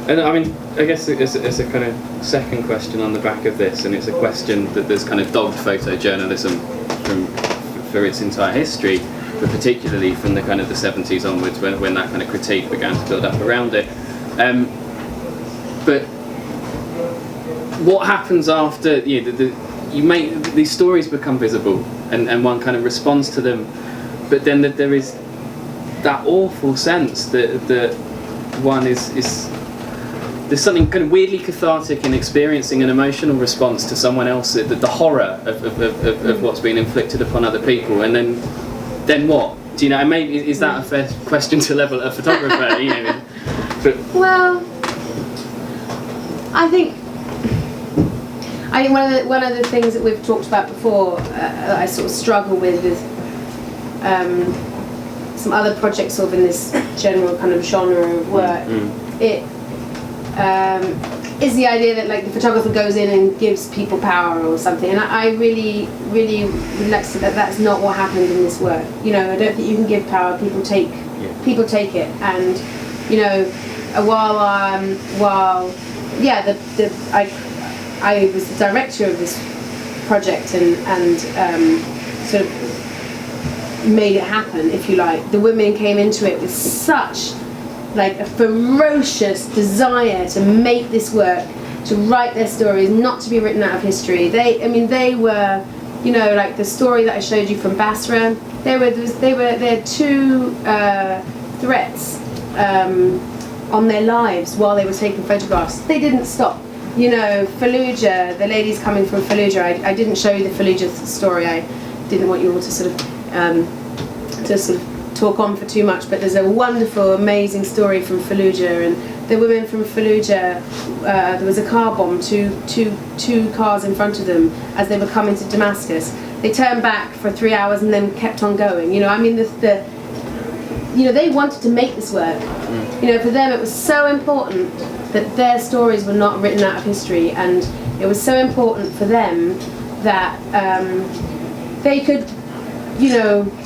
And I mean, I guess it's a kind of second question on the back of this, and it's a question that there's kind of dogged photojournalism for its entire history, but particularly from the kind of the 70s onwards, when that kind of critique began to build up around it. But what happens after you make these stories become visible, and one kind of responds to them, but then there is that awful sense that one is there's something kind of weirdly cathartic in experiencing an emotional response to someone else, the horror of what's been inflicted upon other people, and then what? Do you know? Maybe is that a fair question to level at a photographer? But well, I think one of the things that we've talked about before, I sort of struggle with some other projects sort of in this general kind of genre of work. It is the idea that, like, the photographer goes in and gives people power or something, and I really would like to say that that's not what happened in this work. I don't think you can give power. People take it, and I was the director of this project and sort of made it happen, if you like. The women came into it with such like a ferocious desire to make this work, to write their stories, not to be written out of history. They were, like the story that I showed you from Basra. There were two threats on their lives while they were taking photographs. They didn't stop. Fallujah, the ladies coming from Fallujah. I didn't show you the Fallujah story. I didn't want you all to sort of talk on for too much, but there's a wonderful, amazing story from Fallujah, and the women from Fallujah, there was a car bomb, two cars in front of them as they were coming to Damascus. They turned back for 3 hours and then kept on going. They wanted to make this work. For them it was so important that their stories were not written out of history, and it was so important for them that they could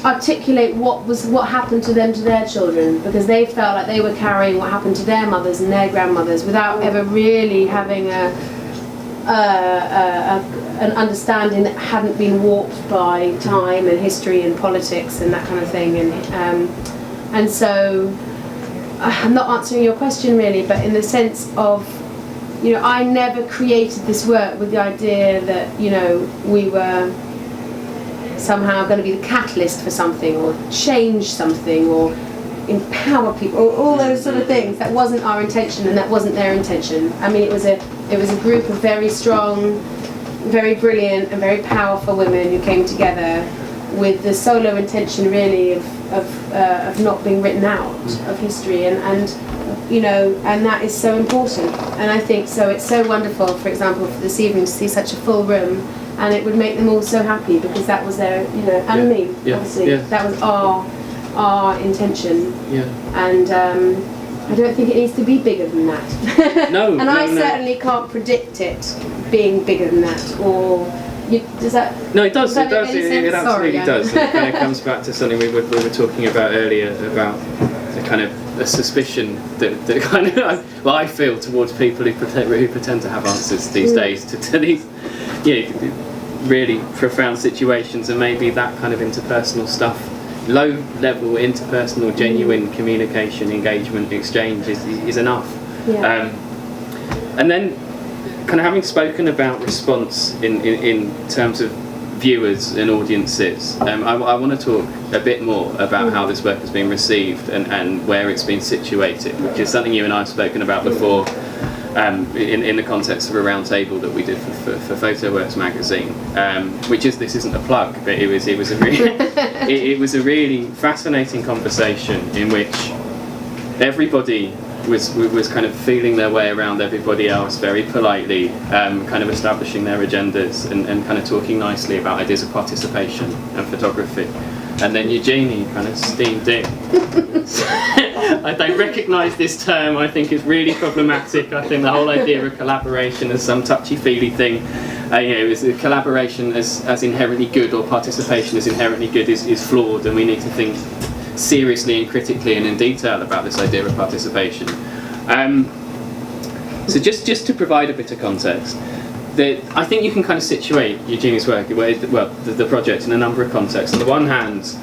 articulate what happened to them, to their children, because they felt like they were carrying what happened to their mothers and their grandmothers without ever really having an understanding that hadn't been warped by time and history and politics and that kind of thing. And so I'm not answering your question really, but in the sense of, I never created this work with the idea that, we were somehow going to be the catalyst for something, or change something, or empower people, or all those sort of things. That wasn't our intention, and that wasn't their intention. I mean, it was a group of very strong, very brilliant, and very powerful women who came together with the solo intention, really, of not being written out of history, and that is so important. And I think so. It's so wonderful, for example, for this evening to see such a full room. And it would make them all so happy, because that was their, and me, obviously. That was our intention. Yeah. And I don't think it needs to be bigger than that. No. And I certainly can't predict it being bigger than that. Or does that? No, it does. It does. It absolutely does. It kind of comes back to something we were talking about earlier, about the kind of a suspicion that kind of I feel towards people who pretend to have answers these days to these really profound situations, and maybe that kind of interpersonal stuff, low level interpersonal genuine communication, engagement, exchange is enough. And then kind of having spoken about response in terms of viewers and audiences, I want to talk a bit more about how this work has been received and where it's been situated, which is something you and I have spoken about before in the context of a roundtable that we did for PhotoWorks magazine, this isn't a plug, but it was a really it was a really fascinating conversation in which everybody was kind of feeling their way around everybody else very politely, kind of establishing their agendas and kind of talking nicely about ideas of participation and photography. And then Eugenie kind of steamed in. I don't recognise this term. I think it's really problematic. I think the whole idea of collaboration as some touchy-feely thing, is collaboration as inherently good, or participation as inherently good, is flawed, and we need to think seriously and critically and in detail about this idea of participation. So just to provide a bit of context, I think you can kind of situate Eugenie's work, the project, in a number of contexts. On the one hand,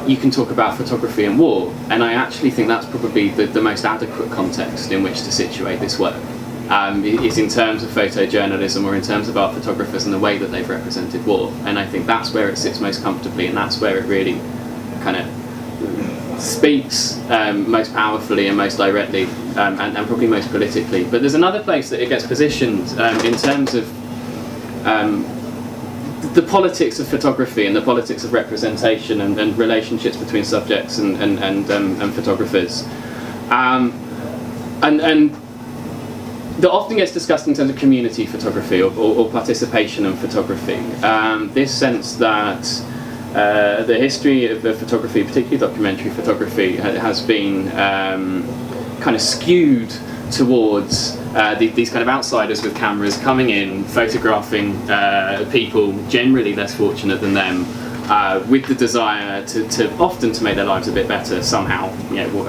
you can talk about photography and war, and I actually think that's probably the most adequate context in which to situate this work. Is in terms of photojournalism, or in terms of art photographers and the way that they've represented war. And I think that's where it sits most comfortably, and that's where it really kind of speaks most powerfully and most directly, and probably most politically. But there's another place that it gets positioned in terms of the politics of photography and the politics of representation and relationships between subjects and photographers, and that often gets discussed in terms of community photography or participation in photography. This sense that the history of photography, particularly documentary photography, has been kind of skewed towards these kind of outsiders with cameras coming in, photographing people generally less fortunate than them, with the desire to often to make their lives a bit better somehow,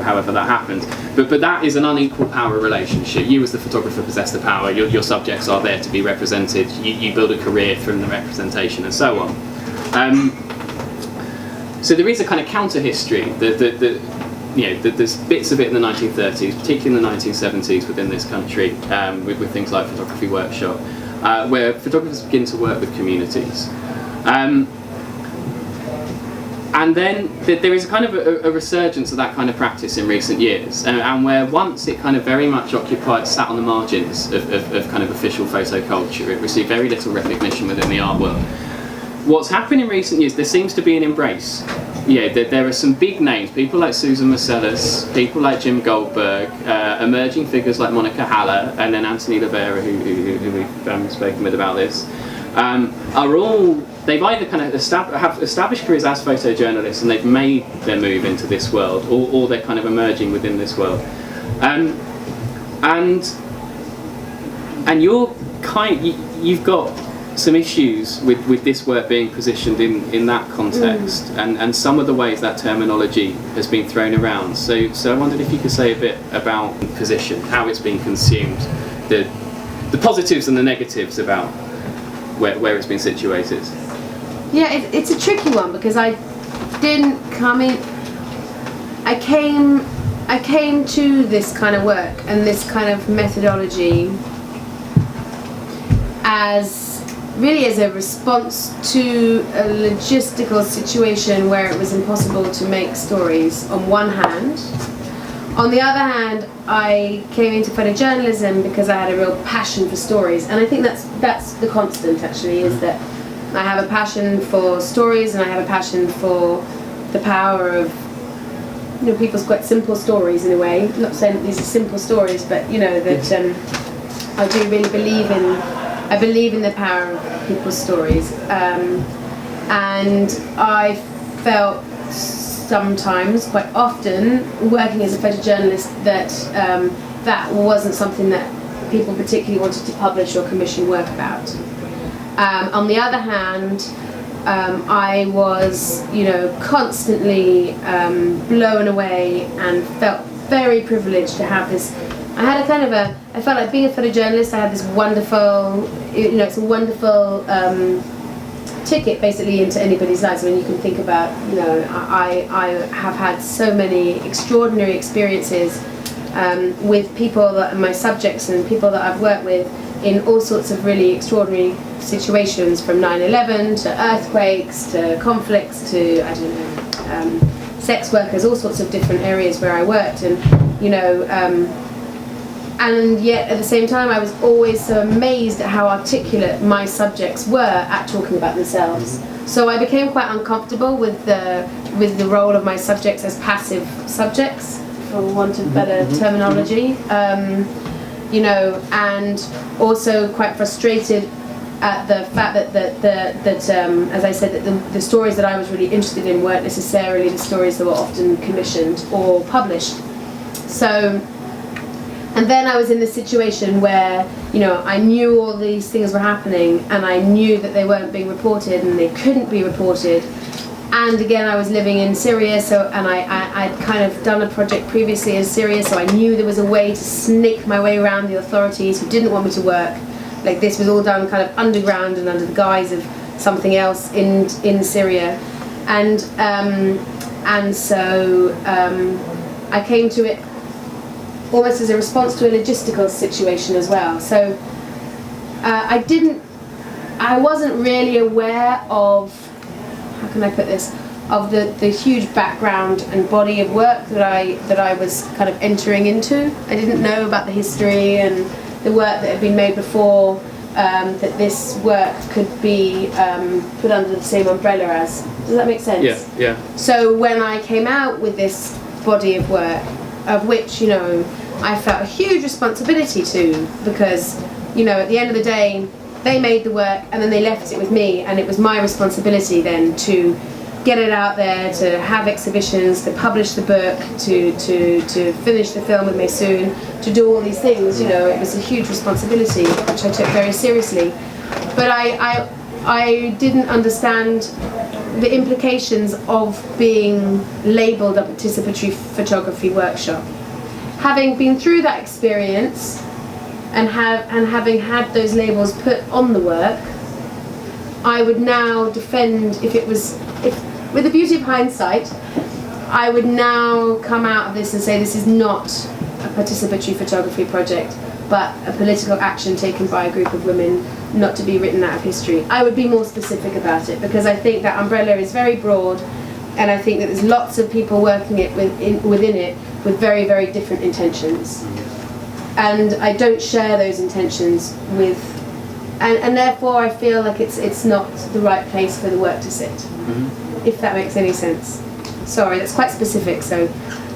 however that happens. But that is an unequal power relationship. You as the photographer possess the power, your subjects are there to be represented, you build a career from the representation and so on. So there is a kind of counter-history. There's bits of it in the 1930s, particularly in the 1970s within this country, with things like Photography Workshop, where photographers begin to work with communities. And then there is a kind of a resurgence of that kind of practice in recent years, and where once it kind of very much sat on the margins of kind of official photo culture, it received very little recognition within the art world. What's happened in recent years, there seems to be an embrace. There are some big names, people like Susan Marcellus, people like Jim Goldberg, emerging figures like Monica Haller, and then Anthony Lavera, who we've spoken with about this, they've either kind of have established careers as photojournalists and they've made their move into this world, or they're kind of emerging within this world. And you've got some issues with this work being positioned in that context, and some of the ways that terminology has been thrown around. So I wondered if you could say a bit about position, how it's been consumed, the positives and the negatives about where it's been situated. Yeah, it's a tricky one because I didn't come in. I came to this kind of work and this kind of methodology as a response to a logistical situation where it was impossible to make stories on one hand. On the other hand, I came into photojournalism because I had a real passion for stories, and I think that's the constant actually, is that I have a passion for stories and I have a passion for the power of, you know, people's quite simple stories in a way. I'm not saying that these are simple stories, but you know that I do really believe in the power of people's stories, and I felt sometimes, quite often, working as a photojournalist, that that wasn't something that people particularly wanted to publish or commission work about. On the other hand, I was, you know, constantly blown away and felt very privileged to have this. I felt like being a photojournalist, I had this wonderful, you know, it's a wonderful ticket basically into anybody's lives. When you can think about, you know, I have had so many extraordinary experiences with people that are my subjects and people that I've worked with in all sorts of really extraordinary situations, from 9/11 to earthquakes to conflicts to, I don't know, sex workers, all sorts of different areas where I worked, and you know, and yet at the same time I was always so amazed at how articulate my subjects were at talking about themselves. So I became quite uncomfortable with the role of my subjects as passive subjects, for want of better terminology, you know, and also quite frustrated at the fact that as I said, that the stories that I was really interested in weren't necessarily the stories that were often commissioned or published. So, and then I was in this situation where, you know, I knew all these things were happening and I knew that they weren't being reported and they couldn't be reported. And again, I was living in Syria, and I'd kind of done a project previously in Syria, so I knew there was a way to snake my way around the authorities who didn't want me to work. Like, this was all done kind of underground and under the guise of something else in Syria. And so I came to it almost as a response to a logistical situation as well. So I wasn't really aware of, how can I put this, of the huge background and body of work that I was kind of entering into. I didn't know about the history and the work that had been made before, that this work could be put under the same umbrella as. Does that make sense? Yeah. So when I came out with this body of work, of which, you know, I felt a huge responsibility to, because, you know, at the end of the day, they made the work and then they left it with me, and it was my responsibility then to get it out there, to have exhibitions, to publish the book, to finish the film with Maysoon, to do all these things. You know, it was a huge responsibility which I took very seriously. But I didn't understand the implications of being labelled a participatory photography workshop. Having been through that experience and having had those labels put on the work, I would now defend, with the beauty of hindsight, I would now come out of this and say this is not a participatory photography project, but a political action taken by a group of women, not to be written out of history. I would be more specific about it, because I think that umbrella is very broad, and I think that there's lots of people working within it with very, very different intentions. And I don't share those intentions with, and therefore I feel like it's not the right place for the work to sit, if that makes any sense. Sorry, that's quite specific, so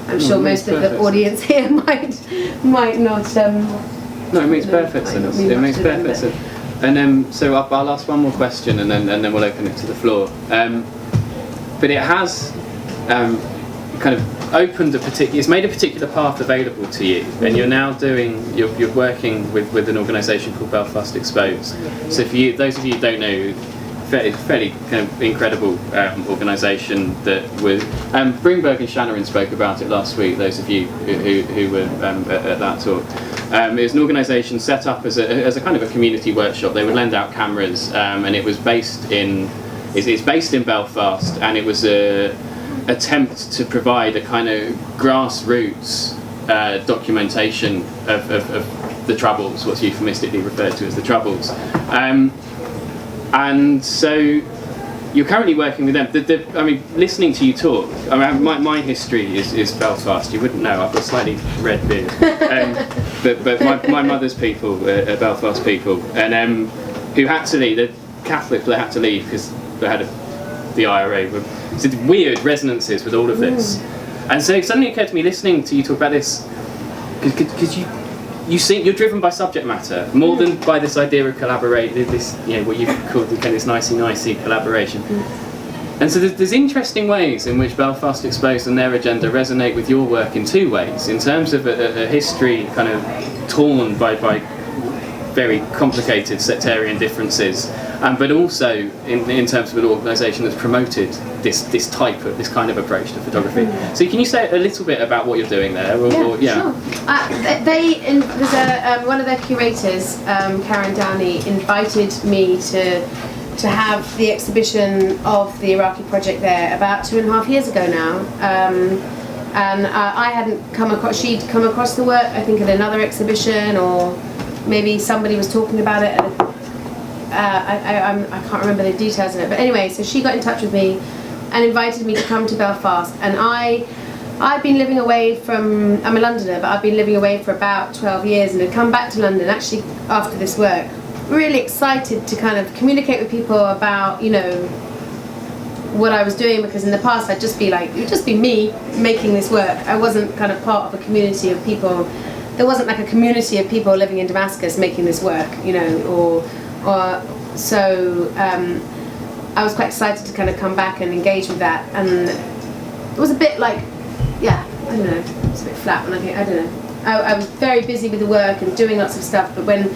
I'm sure most of the audience here might not. No, it makes perfect sense. It makes perfect sense. And so I'll ask one more question, and then we'll open it to the floor. But it has, kind of opened it's made a particular path available to you, and you're now you're working with an organisation called Belfast Exposed. So those of you who don't know, fairly kind of incredible organisation that was Broomberg and Shannon spoke about it last week. Those of you who were at that talk, it was an organisation set up as a kind of a community workshop. They would lend out cameras, and it was based in Belfast, and it was a attempt to provide a kind of grassroots documentation of the Troubles, what's euphemistically referred to as the Troubles. And so you're currently working with them. I mean, listening to you talk, I mean, my history is Belfast. You wouldn't know, I've got a slightly red beard. But my mother's people are Belfast people, and who had to leave, the Catholics, they had to leave because they had the IRA. So weird resonances with all of this. And so it suddenly occurred to me, listening to you talk about this, because you're driven by subject matter more than by this idea of collaborate. This, what you've called this nicey collaboration. And so there's interesting ways in which Belfast Exposed and their agenda resonate with your work in two ways. In terms of a history kind of torn by very complicated sectarian differences, but also in terms of an organisation that's promoted this kind of approach to photography. So can you say a little bit about what you're doing there? Sure. One of their curators, Karen Downey, invited me to have the exhibition of the Iraqi project there about 2.5 years ago now. And I hadn't come across, she'd come across the work, I think at another exhibition, or maybe somebody was talking about it. I can't remember the details of it, but anyway, so she got in touch with me and invited me to come to Belfast. And I've been living away from, I'm a Londoner, but I've been living away for about 12 years and had come back to London actually after this work, really excited to kind of communicate with people about, what I was doing, because in the past I'd just be like, it would just be me making this work. I wasn't kind of part of a community of people. There wasn't like a community of people living in Damascus making this work, so I was quite excited to kind of come back and engage with that. And it was a bit like, I don't know, it's a bit flat when I don't know. I was very busy with the work and doing lots of stuff, but when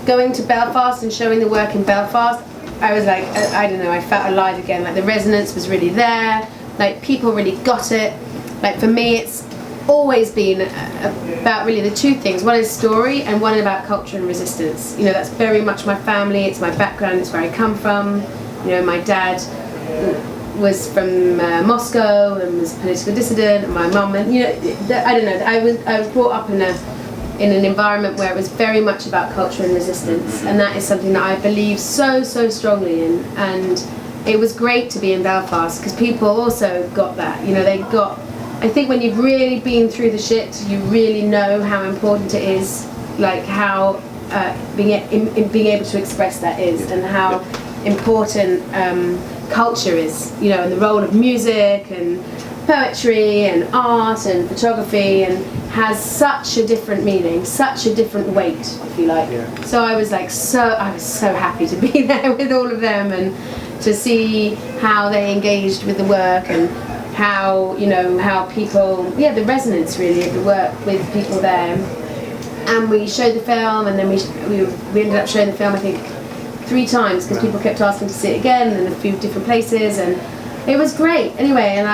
going to Belfast and showing the work in Belfast, I was like, I don't know, I felt alive again. Like the resonance was really there, like people really got it. Like for me, it's always been about really the two things. One is story and one about culture and resistance. That's very much my family, it's my background, it's where I come from. My dad was from Moscow and was a political dissident, and my mum, and I don't know, I was brought up in an environment where it was very much about culture and resistance, and that is something that I believe so strongly in. And it was great to be in Belfast because people also got that. They got, I think when you've really been through the shit, you really know how important it is, like how being able to express that is, and how important culture is, and the role of music and poetry and art and photography, and has such a different meaning, such a different weight, if you like. Yeah. So I was so happy to be there with all of them and to see how they engaged with the work, and how how people, the resonance really of the work with people there. And we showed the film, and then we ended up showing the film I think 3 times because people kept asking to see it again, and a few different places, and it was great. Anyway, and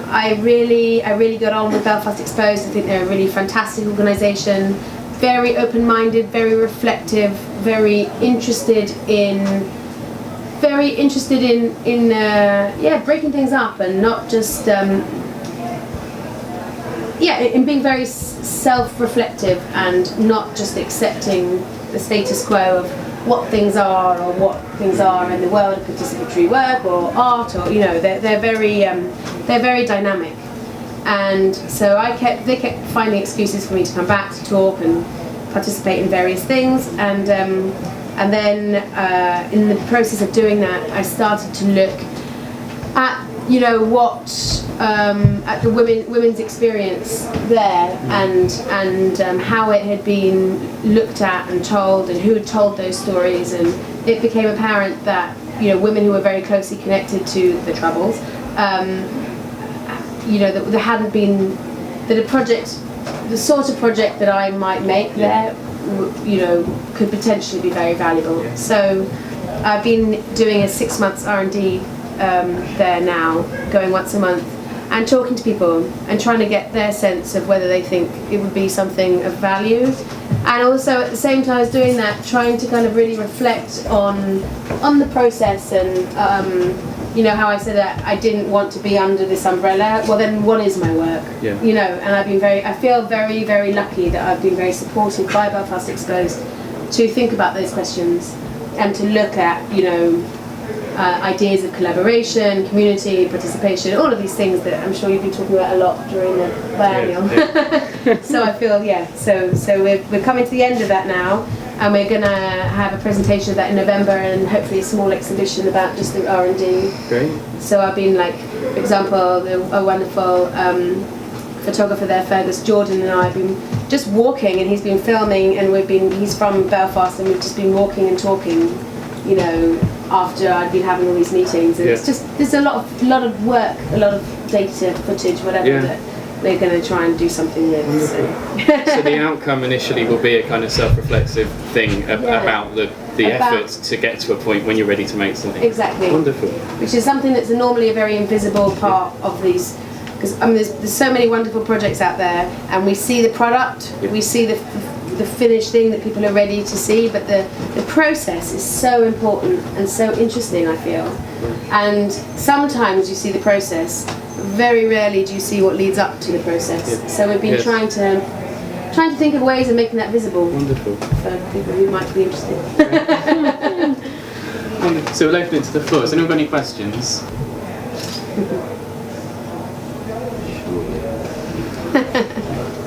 I really got on with Belfast Exposed. I think they're a really fantastic organisation, very open-minded, very reflective, very interested in breaking things up, and not just in being very self-reflective and not just accepting the status quo of what things are in the world of participatory work or art, or they're very dynamic. And so they kept finding excuses for me to come back to talk and participate in various things, and then in the process of doing that, I started to look at at the women's experience there, and how it had been looked at and told, and who had told those stories. And it became apparent that women who were very closely connected to the Troubles you know, that there hadn't been, that a project, the sort of project that I might make there, you know, could potentially be very valuable. Yeah. So I've been doing a 6 months R&D there now, going once a month, and talking to people and trying to get their sense of whether they think it would be something of value. And also at the same time as doing that, trying to kind of really reflect on the process and you know, how I said that I didn't want to be under this umbrella. Well, then what is my work? Yeah. You know, and I feel very, very lucky that I've been very supported by Belfast Exposed to think about those questions and to look at, you know, ideas of collaboration, community, participation, all of these things that I'm sure you've been talking about a lot during the biennial. Yeah. So I feel, so we're coming to the end of that now, and we're going to have a presentation of that in November, and hopefully a small exhibition about just the R&D. Great. So I've been, like, for example, a wonderful photographer there, Fergus Jordan, and I have been just walking, and he's been filming, and he's from Belfast, and we've just been walking and talking, you know, after I'd been having all these meetings, and it's just, there's a lot of work, a lot of data, footage, whatever, that we're going to try and do something with. So the outcome initially will be a kind of self-reflexive thing about the efforts to get to a point when you're ready to make something. Exactly. Wonderful. Which is something that's normally a very invisible part of these, because I mean there's so many wonderful projects out there, and we see the product, we see the finished thing that people are ready to see, but the process is so important and so interesting, I feel. And sometimes you see the process, very rarely do you see what leads up to the process. So we've been trying to think of ways of making that visible. Wonderful. For people who might be interested. So we'll open it to the floor. Has anyone got any questions?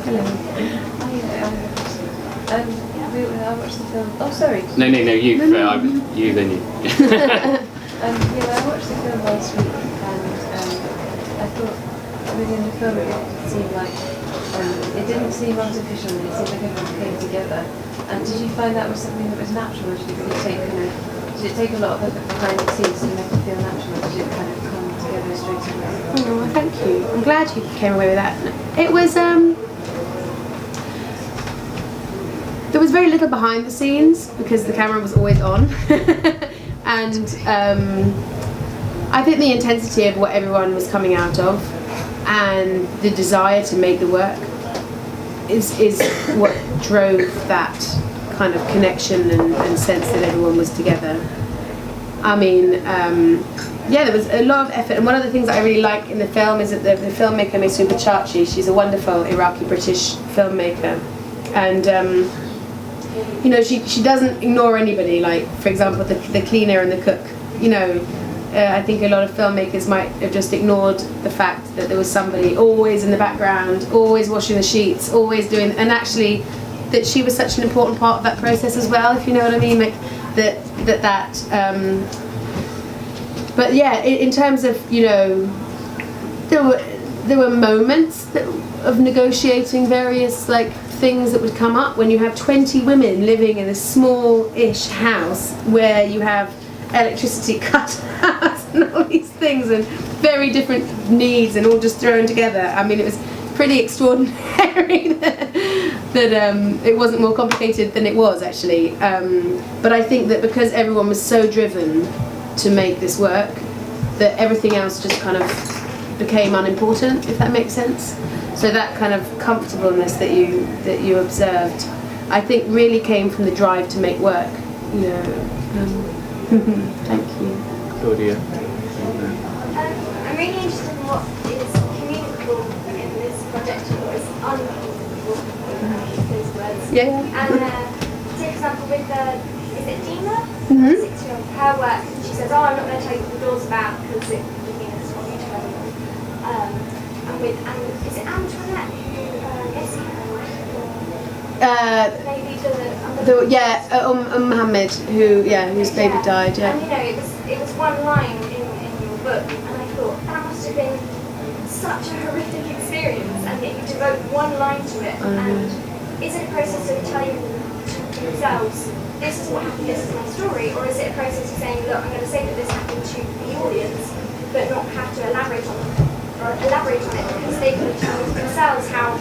Hello. I watched the film. Oh, sorry. No, you. You, then you. I watched the film last week, and I thought within the film it seemed like it didn't seem artificial. It seemed like everyone came together. And did you find that was something that was natural, or did it take a lot of effort behind the scenes to make it feel natural, or did it kind of come together straight away? Oh, well, thank you. I'm glad you came away with that. It was there was very little behind the scenes because the camera was always on. And I think the intensity of what everyone was coming out of and the desire to make the work is what drove that kind of connection and sense that everyone was together. I mean, there was a lot of effort, and one of the things that I really like in the film is that the filmmaker Maysoon Pachachi, she's a wonderful Iraqi-British filmmaker, and you know, she doesn't ignore anybody, like, for example, the cleaner and the cook. You know, I think a lot of filmmakers might have just ignored the fact that there was somebody always in the background, always washing the sheets, always doing, and actually that she was such an important part of that process as well, if you know what I mean, like but yeah, in terms of, you know, there were moments of negotiating various, like, things that would come up when you have 20 women living in a small-ish house where you have electricity cut out and all these things and very different needs and all just thrown together. I mean, it was pretty extraordinary that it wasn't more complicated than it was, actually. But I think that because everyone was so driven to make this work, that everything else just kind of became unimportant, if that makes sense. So that kind of comfortableness that you observed, I think, really came from the drive to make work. You know. Thank you. Claudia. I'm really interested in what is communicable in this project and what is uncommunicable. Those words. Yeah. And for example, with is it Dina, 6-year-old, her work, she says, "Oh, I'm not going to tell you what the door's about because it is what you tell me." And is it Antoinette who Essie Mohammed, whose baby died. Yeah. And you know, it was one line in your book, and I thought that must have been such a horrific experience, and yet you devote one line to it. And is it a process of telling themselves, this is what happened, this is my story, or is it a process of saying, look, I'm going to say that this happened to the audience, but not have to elaborate on or elaborate on it because they could tell themselves how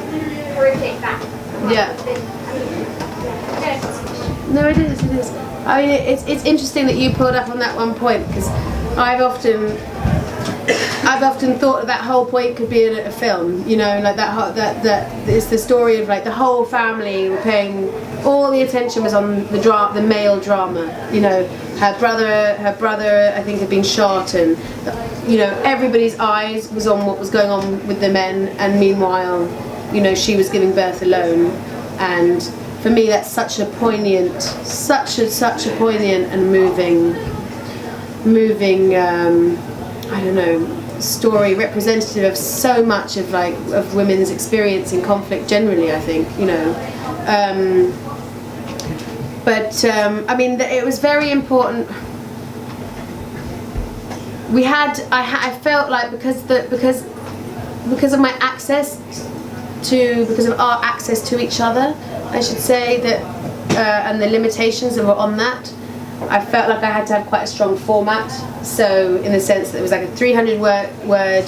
horrific that might have been. I mean, I don't know if that's a question. No, it is. I mean, it's interesting that you pulled up on that one point because I've often thought that whole point could be in a film, you know, like that it's the story of like the whole family were paying, all the attention was on the male drama, you know, her brother I think had been shot, and you know everybody's eyes was on what was going on with the men, and meanwhile, you know, she was giving birth alone. And for me that's such a poignant and moving I don't know, story representative of so much of women's experience in conflict generally, I think, you know. I mean, it was very important. I felt like because of my access because of our access to each other, I should say, that and the limitations that were on that, I felt like I had to have quite a strong format. So in the sense that it was like a 300-word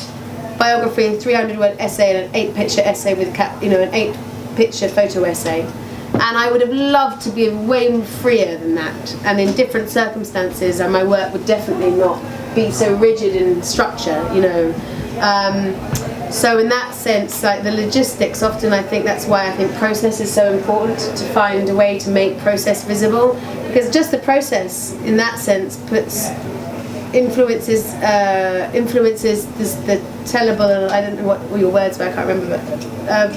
biography, a 300-word essay, and an 8-picture essay with an 8-picture photo essay. And I would have loved to be way freer than that. And in different circumstances, my work would definitely not be so rigid in structure, you know. So in that sense, like the logistics, often I think that's why I think process is so important, to find a way to make process visible, because just the process in that sense influences the tellable, I don't know what your words were, I can't remember, but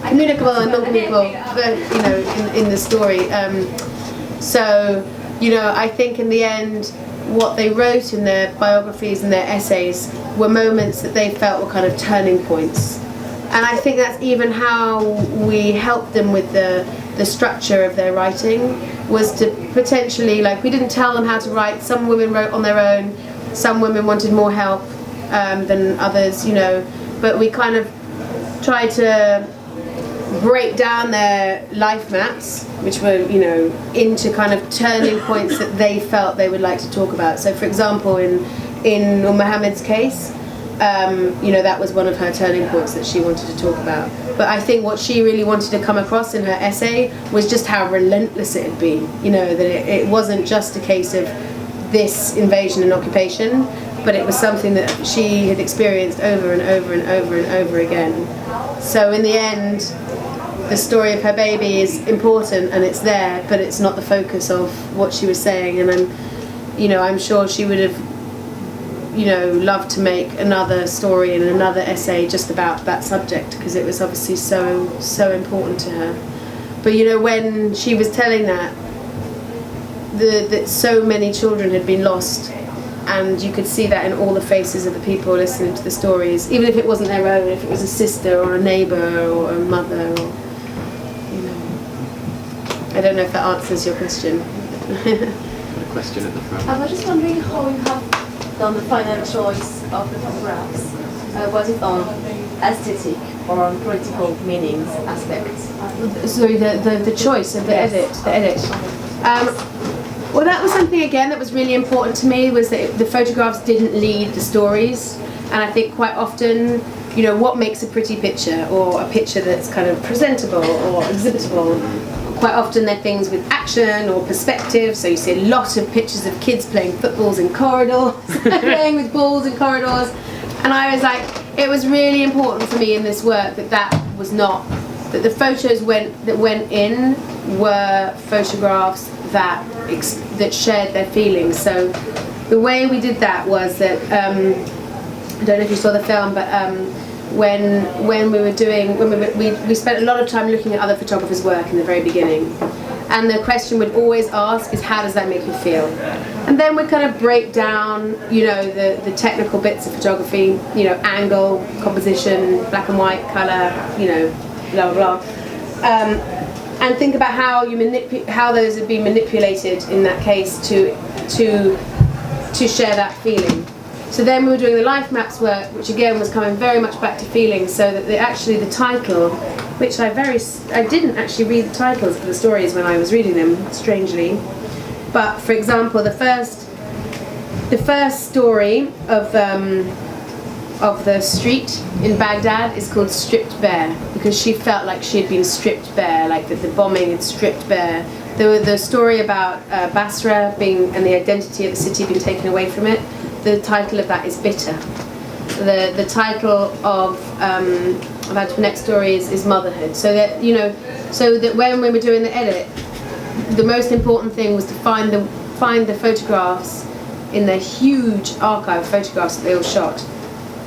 communicable and non-communicable, you know, in the story. So, you know, I think in the end, what they wrote in their biographies and their essays were moments that they felt were kind of turning points. And I think that's even how we helped them with the structure of their writing, was to potentially, like, we didn't tell them how to write. Some women wrote on their own, some women wanted more help than others, you know, but we kind of tried to break down their life maps, which were, you know, into kind of turning points that they felt they would like to talk about. So for example, in Mohammed's case, you know, that was one of her turning points that she wanted to talk about. But I think what she really wanted to come across in her essay was just how relentless it had been, you know, that it wasn't just a case of this invasion and occupation, but it was something that she had experienced over and over and over and over again. So in the end, the story of her baby is important and it's there, but it's not the focus of what she was saying. And I'm sure she would have, you know, loved to make another story and another essay just about that subject, because it was obviously so important to her. But you know, when she was telling that so many children had been lost, and you could see that in all the faces of the people listening to the stories, even if it wasn't their own, if it was a sister or a neighbour or a mother, or, you know. I don't know if that answers your question. A question at the front. I was just wondering how you have done the final choice of the photographs. Was it on aesthetic or on political meanings aspects? Sorry, the choice of the edit. Well, that was something again that was really important to me, was that the photographs didn't lead the stories. And I think quite often, you know, what makes a pretty picture, or a picture that's kind of presentable or exhibitable, quite often they're things with action or perspective. So you see a lot of pictures of kids playing footballs in corridors, playing with balls in corridors. And I was like, it was really important for me in this work that was not, that the photos that went in were photographs that shared their feelings. So the way we did that was that, I don't know if you saw the film, but when we spent a lot of time looking at other photographers' work in the very beginning, and the question we'd always ask is, how does that make you feel? And then we kind of break down, you know, the technical bits of photography, you know, angle, composition, black and white, colour, you know, blah blah blah, and think about how those have been manipulated in that case to share that feeling. So then we were doing the life maps work, which again was coming very much back to feelings, so that the title, which I didn't actually read the titles for the stories when I was reading them, strangely. But for example, the first story of of the street in Baghdad is called Stripped Bare, because she felt like she had been stripped bare, like that the bombing had stripped bare. The story about Basra being, and the identity of the city being taken away from it, the title of that is Bitter. The title of Antoinette's story is Motherhood. So that, you know, so that when we were doing the edit, the most important thing was to find the photographs in the huge archive of photographs that they all shot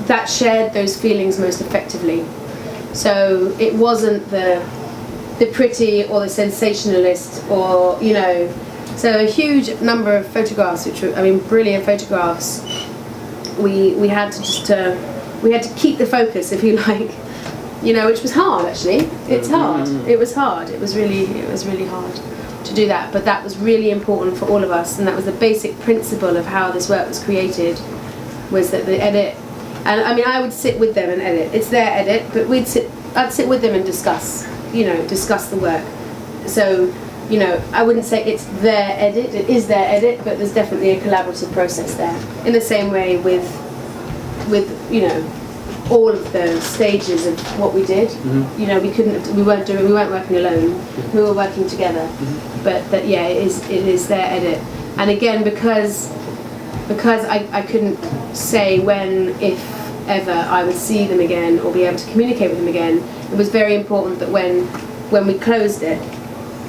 that shared those feelings most effectively. So it wasn't the pretty or the sensationalist, or, you know, so a huge number of photographs, which were, I mean, brilliant photographs. We had to just we had to keep the focus, if you like, you know, which was hard actually. It's hard. It was hard. It was really hard to do that, but that was really important for all of us, and that was the basic principle of how this work was created, was that the edit, and I mean, I would sit with them and edit. It's their edit, but I'd sit with them and discuss the work. So, you know, I wouldn't say it's their edit, it is their edit, but there's definitely a collaborative process there. In the same way with you know, all of the stages of what we did. You know, we weren't working alone. We were working together. But that, yeah, it is their edit. And again, because I couldn't say when, if ever, I would see them again or be able to communicate with them again, it was very important that when we closed it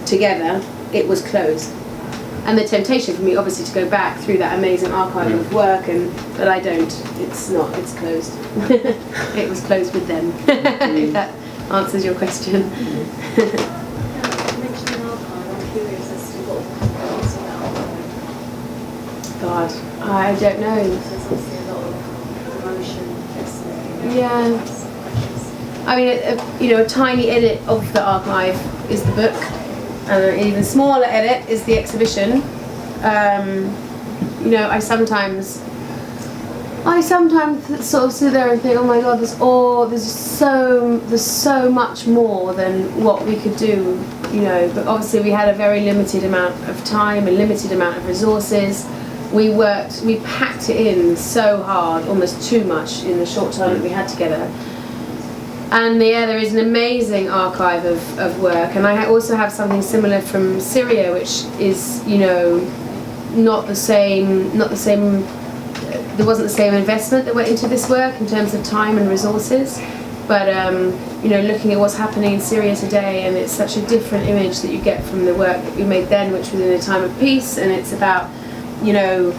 together, it was closed. And the temptation for me, obviously, to go back through that amazing archive of work, but I don't. It's closed. It was closed with them. If that answers your question. You mentioned an archive. I'm curious as to what happens in that archive. God, I don't know. There's obviously a lot of emotion, testimony. Yeah. I mean, you know, a tiny edit of the archive is the book, and an even smaller edit is the exhibition. You know, I sometimes sort of sit there and think, oh my God, there's so much more than what we could do, you know. But obviously we had a very limited amount of time, a limited amount of resources. We packed it in so hard, almost too much in the short time that we had together. And yeah, there is an amazing archive of work, and I also have something similar from Syria, which is, you know, not the same. There wasn't the same investment that went into this work in terms of time and resources, but you know, looking at what's happening in Syria today, and it's such a different image that you get from the work that we made then, which was in a time of peace, and it's about, you know,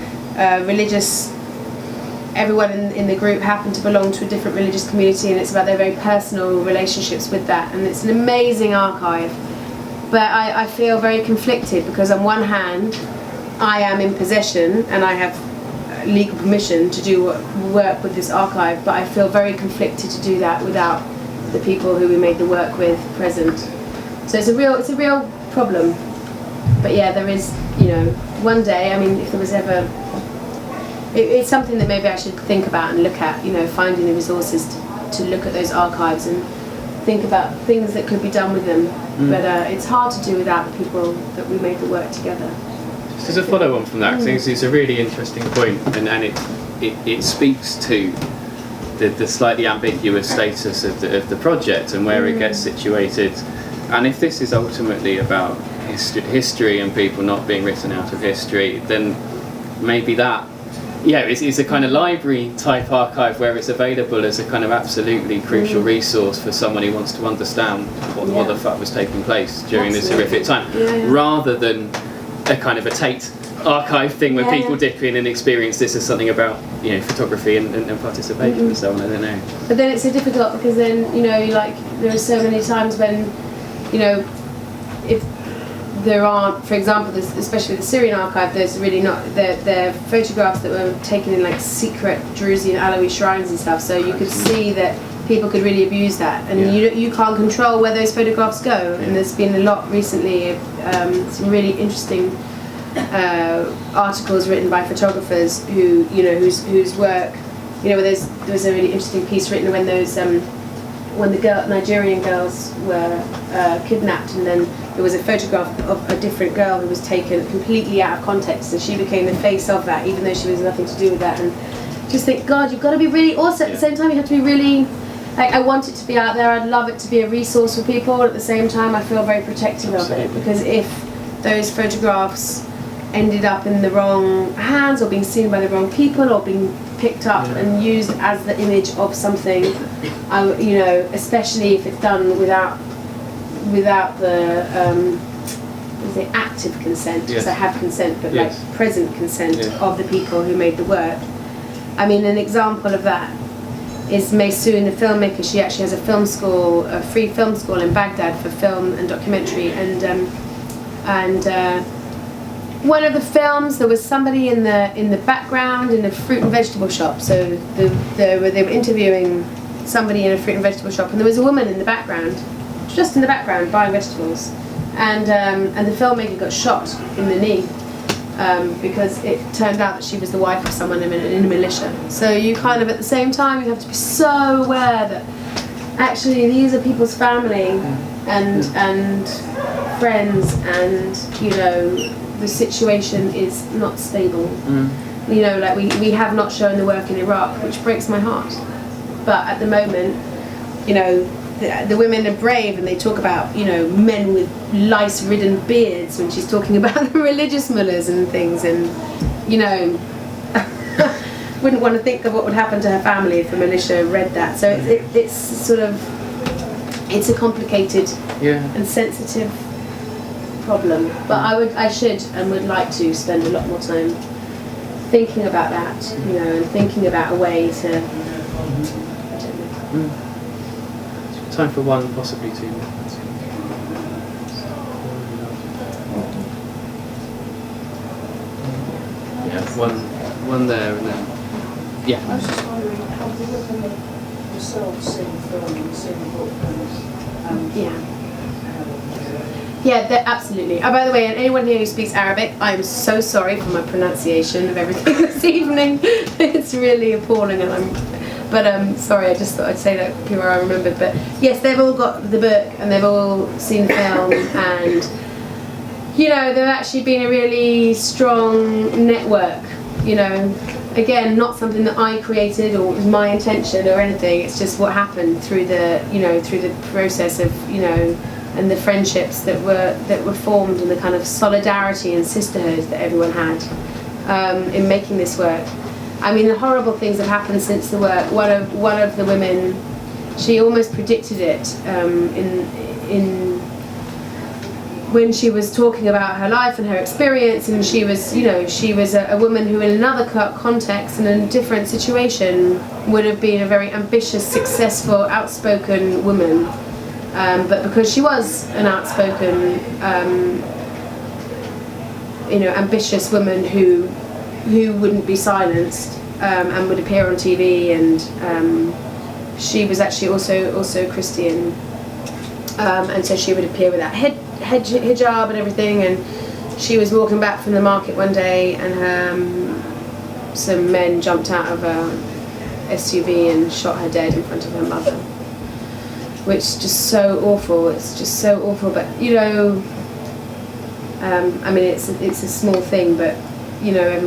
religious. Everyone in the group happened to belong to a different religious community, and it's about their very personal relationships with that, and it's an amazing archive. But I feel very conflicted, because on one hand I am in possession and I have legal permission to do work with this archive, but I feel very conflicted to do that without the people who we made the work with present. So it's a real problem. But yeah, there is, you know, one day, I mean, if there was ever, it's something that maybe I should think about and look at, you know, finding the resources to look at those archives and think about things that could be done with them. But it's hard to do without the people that we made the work together. Just as a follow-on from that, 'cause I think it's a really interesting point, and it speaks to the slightly ambiguous status of the project and where it gets situated. And if this is ultimately about history and people not being written out of history, then maybe that, yeah, it's a kind of library type archive where it's available as a kind of absolutely crucial resource for someone who wants to understand what the fuck was taking place during this horrific time, rather than a kind of a Tate archive thing where people dip in and experience this as something about, you know, photography and participation and so on. I don't know. But then it's so difficult, because then, you know, like, there are so many times when, you know, if there aren't, for example, especially the Syrian archive, there's really not, they're photographs that were taken in like secret Druze and Alawi shrines and stuff, so you could see that people could really abuse that, and you can't control where those photographs go. And there's been a lot recently, some really interesting articles written by photographers who, you know, whose work, you know, there was a really interesting piece written when those when the Nigerian girls were kidnapped, and then there was a photograph of a different girl who was taken completely out of context, and she became the face of that, even though she was nothing to do with that. And just think, God, you've got to be really. Also, at the same time, you have to be really. Like, I want it to be out there. I'd love it to be a resource for people. At the same time, I feel very protective of it, because if those photographs ended up in the wrong hands, or being seen by the wrong people, or being picked up and used as the image of something, you know, especially if it's done without the active consent, because I have consent, but like present consent of the people who made the work. I mean, an example of that is Maysoon, the filmmaker. She actually has a film school, a free film school in Baghdad for film and documentary, and one of the films, there was somebody in the background in a fruit and vegetable shop. So they were interviewing somebody in a fruit and vegetable shop, and there was a woman in the background, just in the background, buying vegetables, and the filmmaker got shot in the knee because it turned out that she was the wife of someone in a militia. So you kind of, at the same time, you have to be so aware that actually these are people's family and friends, and you know, the situation is not stable. You know, like we have not shown the work in Iraq, which breaks my heart. But at the moment, you know, the women are brave, and they talk about, you know, men with lice-ridden beards when she's talking about the religious mullahs and things, and you know, wouldn't want to think of what would happen to her family if the militia read that. So it's sort of, it's a complicated and sensitive problem. But I should and would like to spend a lot more time thinking about that, you know, and thinking about a way to. I don't know. Time for one, possibly two. Yeah, one there and then. Yeah. I was just wondering, how did you make yourself see the film and see the book and Yeah, absolutely. Oh, by the way, and anyone here who speaks Arabic, I am so sorry for my pronunciation of everything this evening. It's really appalling, and sorry, I just thought I'd say that before I remembered. But yes, they've all got the book, and they've all seen the film, and you know, there's actually been a really strong network. You know, again, not something that I created or was my intention or anything. It's just what happened through the process of, you know, and the friendships that were formed, and the kind of solidarity and sisterhood that everyone had in making this work. I mean, the horrible things have happened since the work. One of the women, she almost predicted it in when she was talking about her life and her experience, and she was a woman who, in another context and in a different situation, would have been a very ambitious, successful, outspoken woman. But because she was an outspoken, ambitious woman who wouldn't be silenced and would appear on TV, and she was actually also Christian, and so she would appear with that hijab and everything. And she was walking back from the market one day, and some men jumped out of a SUV and shot her dead in front of her mother, which is just so awful. It's just so awful. But you know, I mean, it's a small thing, but you know,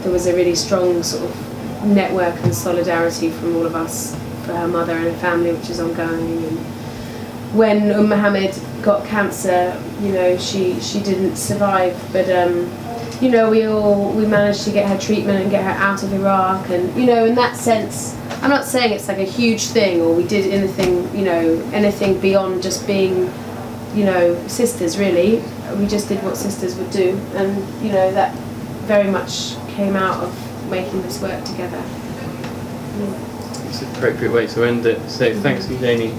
there was a really strong sort of network and solidarity from all of us for her mother and her family, which is ongoing. And when Mohammed got cancer, you know, she didn't survive, but you know, we managed to get her treatment and get her out of Iraq. And you know, in that sense, I'm not saying it's like a huge thing, or we did anything beyond just being, you know, sisters. Really, we just did what sisters would do, and you know, that very much came out of making this work together. It's an appropriate way to end it. So thanks, Eugenie.